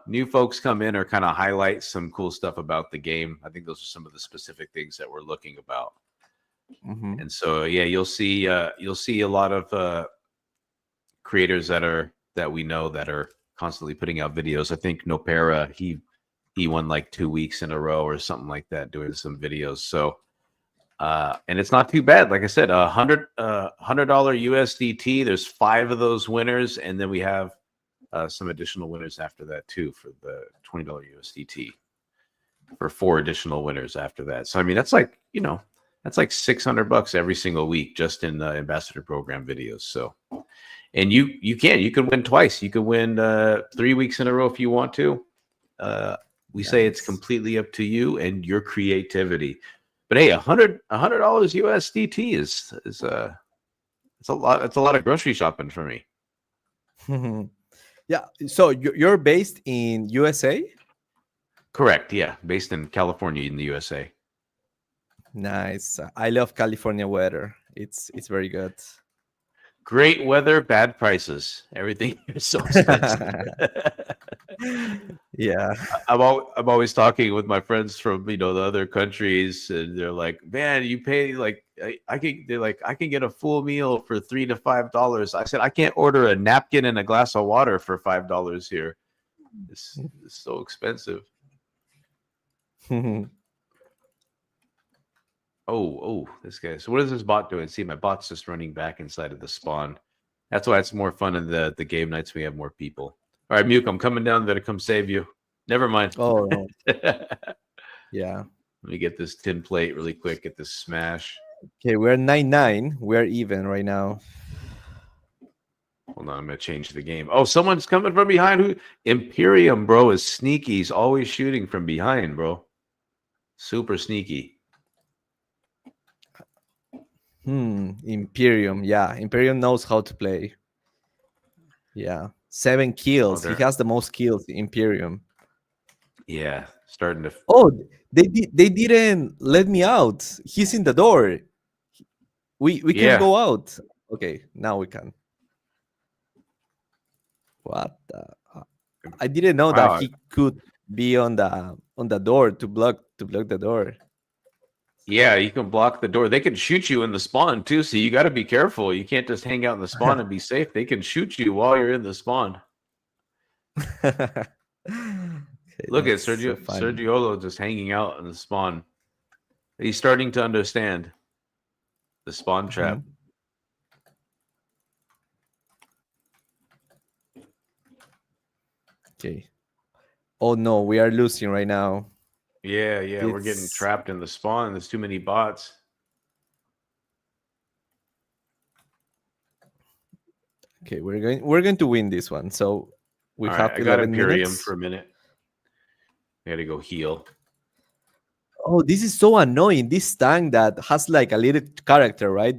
new folks come in or kind of highlight some cool stuff about the game. I think those are some of the specific things that we're looking about. Hmm. And so yeah, you'll see a lot of creators that we know that are constantly putting out videos. I think Nopera, he won like 2 weeks in a row or something like that doing some videos. So and it's not too bad. Like I said, $100 USDT. There's 5 of those winners, and then we have some additional winners after that too for the $20 USDT for 4 additional winners after that. So I mean, that's like $600 every single week just in the ambassador program videos. So, and you can win twice. You can win 3 weeks in a row if you want to. We say it's Nice. completely up to you and your creativity. But hey, $100 USDT is it's a lot. It's a lot of grocery shopping for me. Yeah. So you're based in USA? Correct. Yeah, based in California in the USA. Nice. I love California weather. It's very good. Great weather, bad prices. Everything is so expensive. Yeah. I'm always talking with my friends from the other countries, and they're like, "Man, you pay like I can get a full meal for $3 to $5." I said, "I can't order a napkin and a glass of water for $5 here. It's so expensive." Oh, this guy. So what is this bot doing? See, my bot's just running back inside of the spawn. That's why it's more fun in the game nights. We have more people. All right, Muke, I'm coming down there to come save you. Never mind. Oh no. Yeah. Let me get this tin plate really quick. Get this smash. Okay, we're 9-9. We're even right now. Hold on, I'm gonna change the game. Oh, someone's coming from behind. Who? Imperium, bro, is sneaky. He's always shooting from behind, bro. Super sneaky. Imperium. Yeah, Imperium knows how to play. Yeah. 7 kills. He has the most kills, Imperium. Yeah, starting to. Oh, they didn't let me out. He's in the door. We can go out. Okay, now we can. What the? I didn't know that he could be on the door to block the door. Yeah, you can block the door. They can shoot you in the spawn too, so you got to be careful. You can't just hang out in the spawn and be safe. They can shoot you while you're in the spawn. Okay, Look at Sergiolo just hanging out in the spawn. He's starting to understand the spawn trap. Okay. Oh no, we are losing right now. Yeah, we're getting trapped in the spawn. There's too many bots. Okay, we're going to win this one. So we have 11 I got Imperium minutes. for a minute. I gotta go heal. Oh, this is so annoying. This tank that has like a little character, right?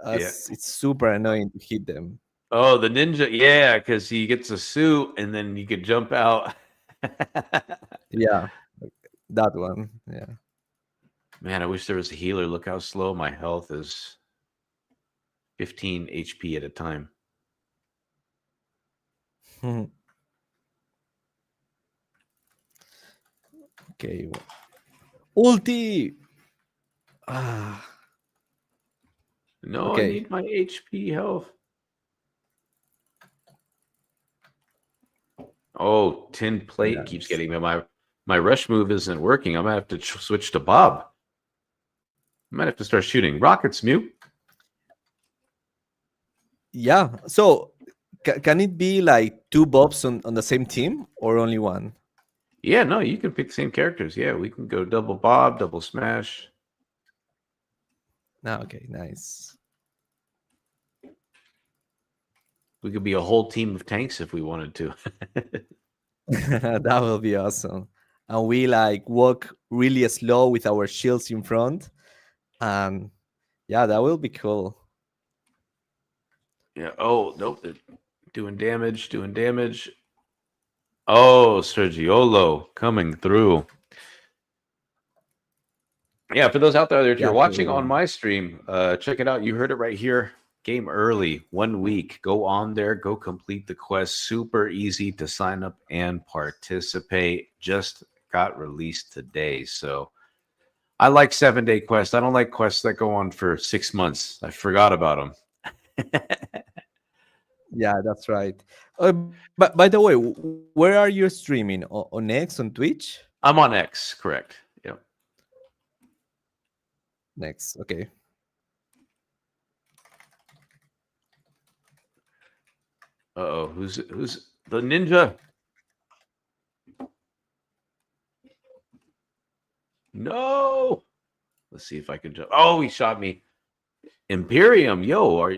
It's super annoying to hit them. Oh, the ninja, yeah, because he gets a suit and then you could jump out. Yeah, that one. Yeah. Man, I wish there was a healer. Look how slow my health is. 15 HP at a time. Okay. Ulti. Ah. No, I Okay. need my HP health. Oh, tin plate keeps Nice. getting me. My rush move isn't working. I'm gonna have to switch to Bob. I might have to start shooting rockets. Mute. Yeah. So can it be like two Bobs on the same team or only one? Yeah, no, you can pick same characters. Yeah, we can go double Bob, double Smash. Ah, okay, nice. We could be a whole team of tanks if we wanted to. That will be awesome. And we like walk really slow with our shields in front. And yeah, that will be cool. Yeah. Oh, nope. They're doing damage, doing damage. Oh, Sergiolo coming through. Yeah, for those out there, if you're Yeah, watching on cool. my stream, check it out. You heard it right here. Game early, 1 week. Go on there, go complete the quest. Super easy to sign up and participate. Just got released today. So I like 7-day quests. I don't like quests that go on for 6 months. I forgot about them. Yeah, that's right. But by the way, where are you streaming? On X, on Twitch? I'm on X, correct. Yep. Next, okay. Uh-oh, who's the ninja? No. Let's see if I can jump. Oh, he shot me. Imperium, yo,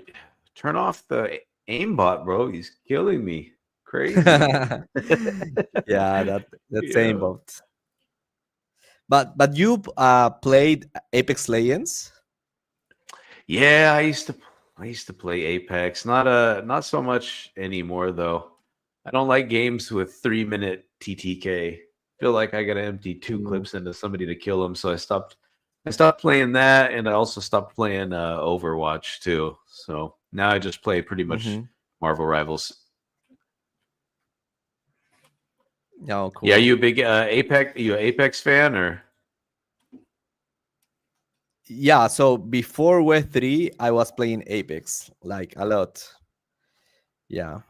turn off the aimbot, bro. He's killing me. Crazy. Yeah, that's same Yeah. boat. But you played Apex Legends? Yeah, I used to play Apex. Not so much anymore though. I don't like games with 3-minute TTK. Feel like I gotta empty two Mm. clips into somebody to kill them, so I stopped playing that, and I also stopped playing Overwatch too. So now I just play pretty much Mm-hmm. Marvel Rivals. Oh, Yeah, cool. you a big you an Apex fan or? Yeah, so before Web3, I was playing Apex like a lot. Yeah,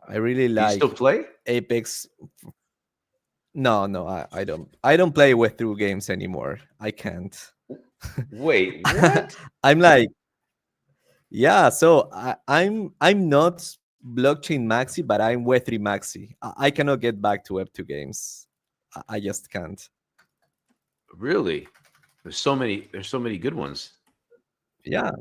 I really Do you still like play? Apex. No, no, I don't play Web3 games anymore. I can't. Wait, what? I'm like, yeah, so I'm not blockchain maxi, but I'm Web3 maxi. I cannot get back to Web2 games. I just can't. Really? There's so many good ones. Yeah.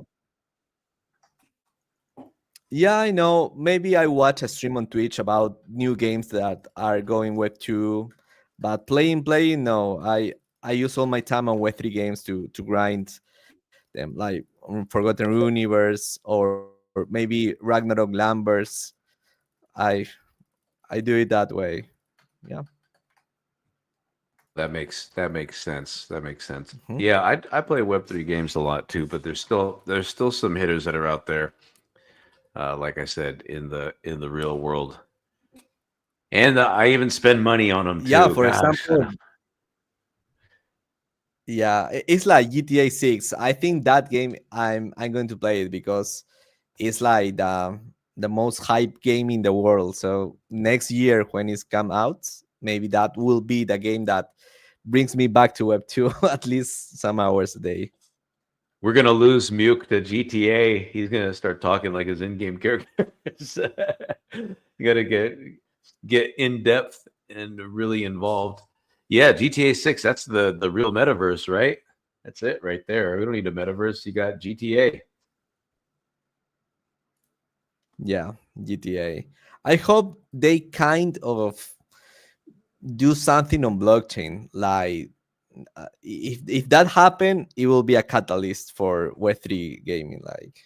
Yeah, I know. Maybe I watch a stream on Twitch about new games that are going Web 2, but playing, no. I use all my time on Web 3 games to grind them, like Forgotten Universe or maybe Ragnarok Lambers. I I do it that way. Yeah. That makes sense. That makes sense. Mhm. Yeah, I play Web3 games a lot too, but there's still some hitters that are out there. Like I said, in the real world, and I even spend money on them Yeah, too. for Gosh, example, yeah, it's like GTA 6. I think that game I'm going to play it because it's like the most hype game in the world. So next year when it's come out, maybe that will be the game that brings me back to Web 2 at least some hours a day. we're gonna lose Muke to GTA. He's gonna start talking like his in-game characters. You gotta get in depth and really involved. Yeah, GTA 6, that's the real metaverse, right? That's it right there. We don't need a metaverse. You got GTA. Yeah, GTA. I hope they kind of do something on blockchain. Like if that happen, it will be a catalyst for Web3 gaming. Like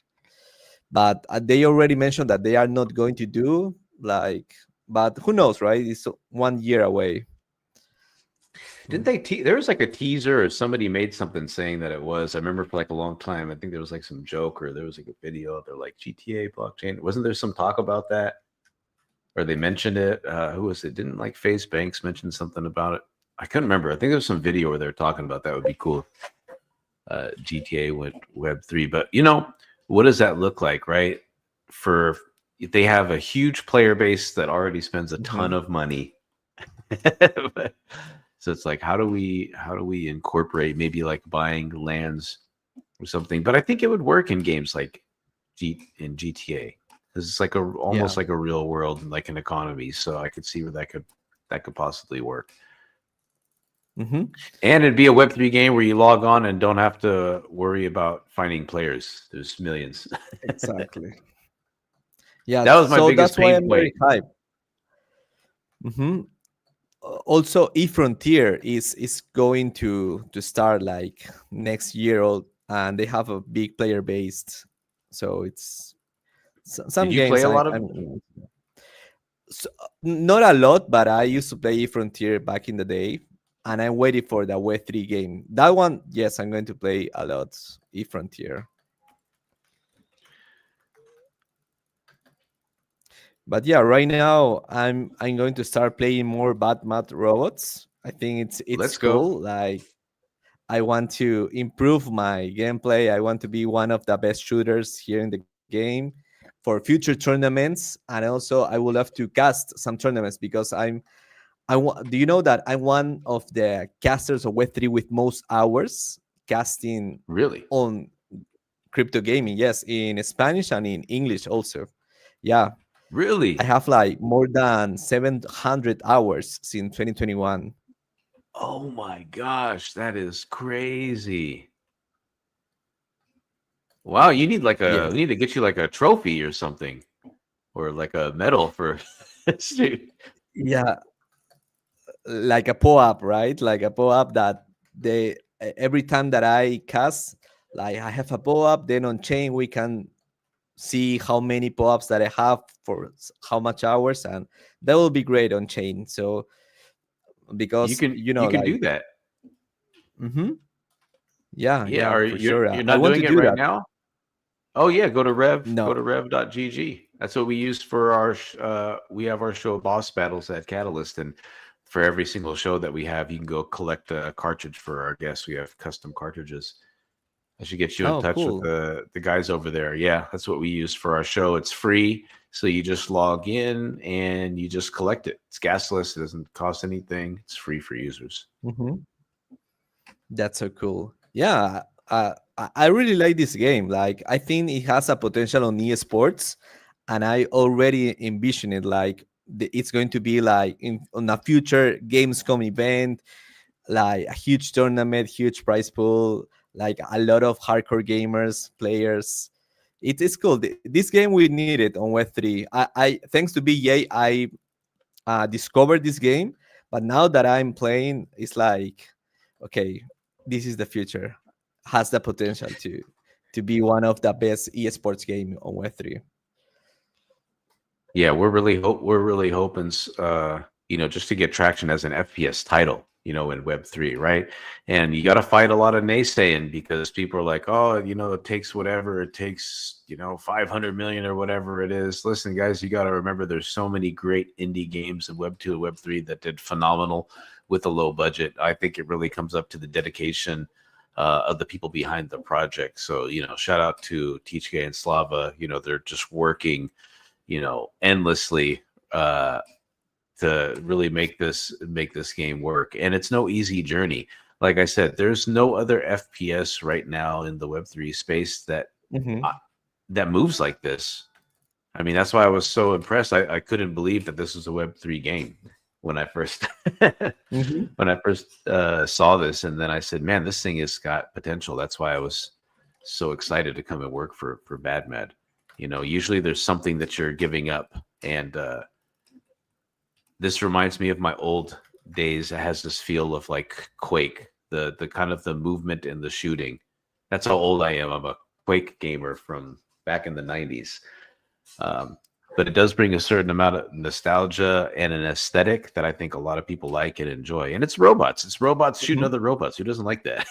but they already mentioned that they are not going to do like. But who knows, right? It's 1 year away. Didn't they? There was like a teaser, or somebody made something saying that it was. I remember for like a long time. I think there was like some joke, or there was like a video. They're like GTA blockchain. Wasn't there some talk about that? Or they mentioned it. Who was it? Didn't like Face Banks mention something about it? I couldn't remember. I think there was some video where they were talking about that. Would be cool. GTA went Web3, but what does that look like, right? For they have a huge player base that already spends a ton of money. So it's like, how do we incorporate maybe like buying lands or something? But I think it would work in games like in GTA, because it's like almost like a real world, like an economy. So I could see where that could possibly work. And it'd be a Web3 game where you log on and don't have to worry about finding players. There's millions. Exactly. Yeah, that was my biggest that's why pain I'm point. very hyped. Also, eFrontier is going to start like next year, and they have a big player base. So it's some Did you games play a lot of? not a lot, but I used to play eFrontier back in the day, and I'm waiting for the Web3 game. That one, yes, I'm going to play a lot. eFrontier. But yeah, right now I'm going to start playing more BADMAD robots. I think it's Let's cool. go. Like, I want to improve my gameplay. I want to be one of the best shooters here in the game for future tournaments, and also I would love to cast some tournaments because do you know that I'm one of the casters of Web3 with most hours casting Really? on crypto gaming? Yes, in Spanish and in English also. Yeah, Really? I have like more than 700 hours since 2021. Oh my gosh, that is crazy. Wow, you need like Yeah, we need to get you like a trophy or something, or like a medal for. yeah, like a PO-up, right? Like a PO-up that every time that I cast, like I have a PO-up, then on chain we can see how many PO-ups that I have for how much hours, and that will be great on chain. So you because can you can like, do that. yeah, Yeah, yeah, or for sure. you're I not want to doing it do right that. now? Oh yeah, go to No. rev.gg. That's what we use for our we have our show Boss Battles at Catalyst, and for every single show that we have, you can go collect a cartridge for our guests. We have custom cartridges. I should get you in Oh, touch with cool. the guys over there. Yeah, that's what we use for our show. It's free, so you just log in and you just collect it. It's gasless. It doesn't cost anything. It's free for users. That's so cool. Yeah, I really like this game. Like, I think it has a potential on esports, and I already envision it like it's going to be like on a future Gamescom event, like a huge tournament, huge prize pool, like a lot of hardcore gamers, players. It is cool. This game we need it on Web3. I thanks to BGA, I discovered this game, but now that I'm playing, it's like, okay, this is the future. Has the potential to be one of the best esports game on Web3. Yeah, we're really hoping, just to get traction as an FPS title, in Web3, right? And you got to fight a lot of naysaying, because people are like, oh, it takes whatever it takes, 500 million or whatever it is. Listen, guys, you got to remember there's so many great indie games in Web2 and Web3 that did phenomenal with a low budget. I think it really comes up to the dedication of the people behind the project. So, shout out to THK and Slava. They're just working endlessly to really make this game work. And it's no easy journey. Like I said, there's no other FPS right now in the Web3 space that that moves like this. I mean, that's why I was so impressed. I couldn't believe that this was a Web3 game when I first saw this, and then I said, man, this thing has got potential. That's why I was so excited to come and work for BADMAD. Usually there's something that you're giving up, and this reminds me of my old days. It has this feel of like Quake, the kind of the movement and the shooting. That's how old I am. I'm a Quake gamer from back in the 90s. But it does bring a certain amount of nostalgia and an aesthetic that I think a lot of people like and enjoy. And it's robots. It's robots shooting Mhm. other robots. Who doesn't like that?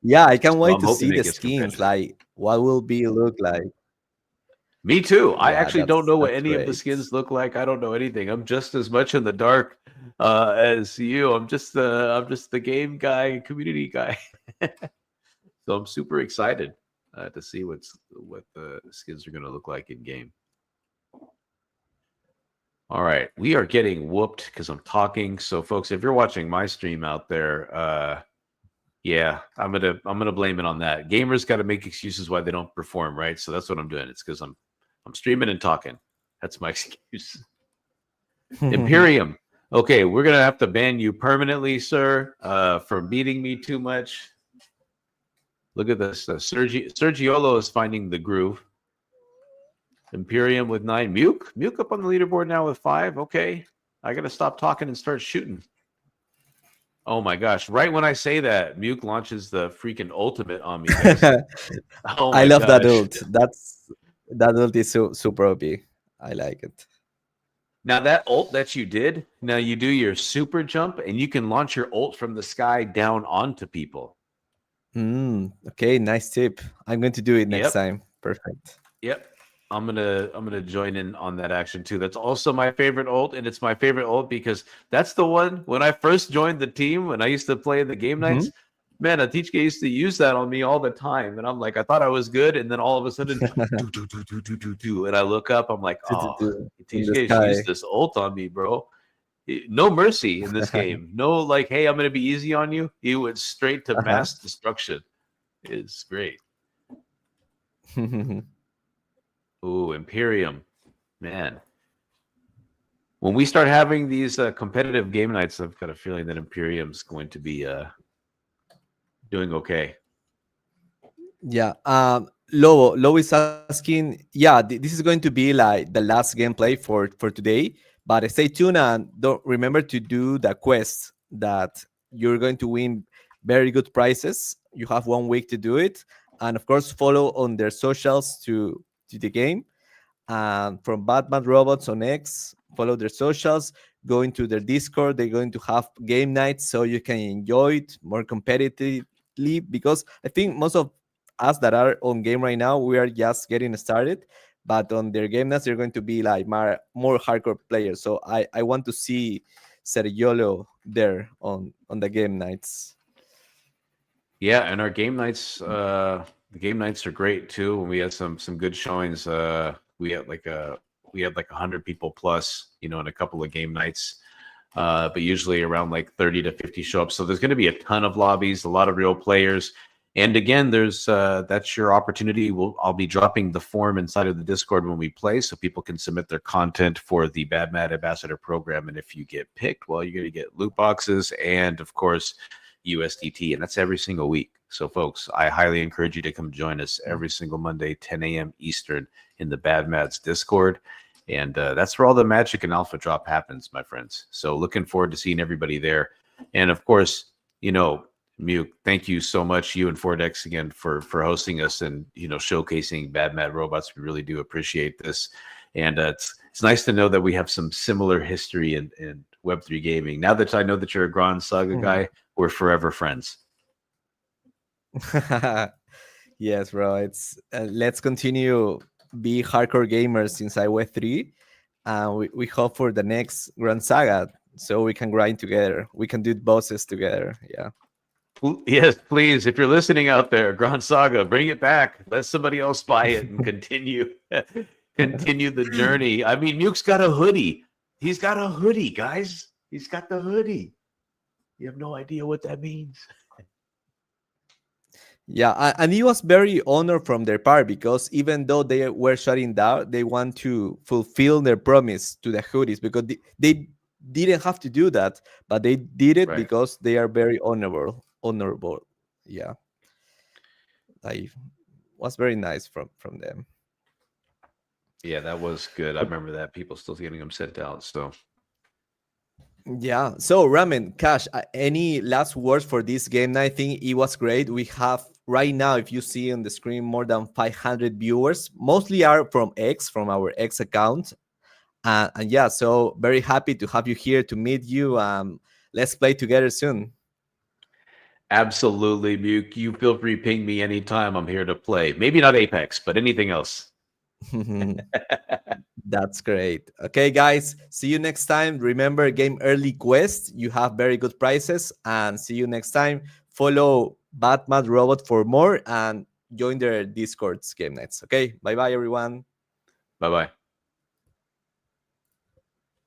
Yeah, I can't So wait I'm to hoping see it the gets skins. competitive. Like, what will be look like? Me too. I Yeah, actually don't know what that's any of the great. skins look like. I don't know anything. I'm just as much in the dark as you. I'm just the game guy, community guy. So I'm super excited to see what the skins are going to look like in game. All right, we are getting whooped because I'm talking. So, folks, if you're watching my stream out there, yeah, I'm gonna blame it on that. Gamers got to make excuses why they don't perform, right? So that's what I'm doing. It's because I'm streaming and talking. That's my excuse. Imperium. Okay, we're gonna have to ban you permanently, sir, for beating me too much. Look at this. Sergiolo is finding the groove. Imperium with 9. Muke up on the leaderboard now with 5. Okay, I gotta stop talking and start shooting. Oh my gosh! Right when I say that, Muke launches the freaking ultimate on me, guys. Oh I my love that gosh! ult. That ult is super OP. I like it. Now that ult that you did, now you do your super jump, and you can launch your ult from the sky down onto people. Okay, nice tip. I'm going to do it next Yep. time. Perfect. Yep. I'm gonna join in on that action too. That's also my favorite ult, and it's my favorite ult because that's the one when I first joined the team when I used to play the game Mhm. nights. Man, Atichke used to use that on me all the time, and I'm like, I thought I was good, and then all of a sudden, do, and I look up, I'm like, oh, In the Atichke's used sky. this ult on me, bro. No mercy in this game. No, like, hey, I'm gonna be easy on you. He went straight to Uh-huh. mass destruction. It's great. Ooh, Imperium, man. When we start having these competitive game nights, I've got a feeling that Imperium's going to be doing okay. Yeah. Lobo is asking. Yeah, this is going to be like the last gameplay for today. But stay tuned and don't remember to do the quest that you're going to win very good prizes. You have 1 week to do it, and of course follow on their socials to the game. From BADMAD Robots on X, follow their socials, go into their Discord. They're going to have game nights so you can enjoy it more competitively because I think most of us that are on game right now, we are just getting started. But on their game nights, they're going to be like more hardcore players. So I want to see Seriolo there on the game nights. Yeah, and our game nights, the game nights are great too. When we had some good showings, we had like 100 people plus, in a couple of game nights. But usually around like 30 to 50 show up. So there's going to be a ton of lobbies, a lot of real players. And again, there's that's your opportunity. I'll be dropping the form inside of the Discord when we play, so people can submit their content for the BADMAD Ambassador program. And if you get picked, well, you're going to get loot boxes and, of course, USDT, and that's every single week. So, folks, I highly encourage you to come join us every single Monday, 10 a.m. Eastern, in the BADMAD's Discord. And that's where all the magic and alpha drop happens, my friends. So looking forward to seeing everybody there. And of course, Muke, thank you so much, you and Fordex, again, for hosting us and, showcasing BADMAD Robots. We really do appreciate this. And it's nice to know that we have some similar history in Web3 gaming. Now that I know that you're a Grand Saga guy, we're forever friends. Yes, bro. It's let's continue be hardcore gamers inside Web3, and we hope for the next Grand Saga so we can grind together. We can do bosses together. Yeah. Yes, please. If you're listening out there, Grand Saga, bring it back. Let somebody else buy it and continue the journey. I mean, Muke's got a hoodie. He's got a hoodie, guys. He's got the hoodie. You have no idea what that means. Yeah, and it was very honored from their part because even though they were shutting down, they want to fulfill their promise to the hoodies because they didn't have to do that, but they did it Right. because they are very honorable. Yeah, like was very nice from them. Yeah, that was good. I remember that. People still getting them sent out. So yeah. So Ramen, Cash, any last words for this game night? I think it was great. We have right now, if you see on the screen, more than 500 viewers, mostly are from X, from our X account. And yeah, so very happy to have you here, to meet you. Let's play together soon. Absolutely, Muke. You feel free to ping me anytime. I'm here to play. Maybe not Apex, but anything else. That's great. Okay, guys, see you next time. Remember, game early quest. You have very good prizes. And see you next time. Follow BADMAD Robot for more and join their Discord's game nights. Okay, bye bye, everyone. Bye bye.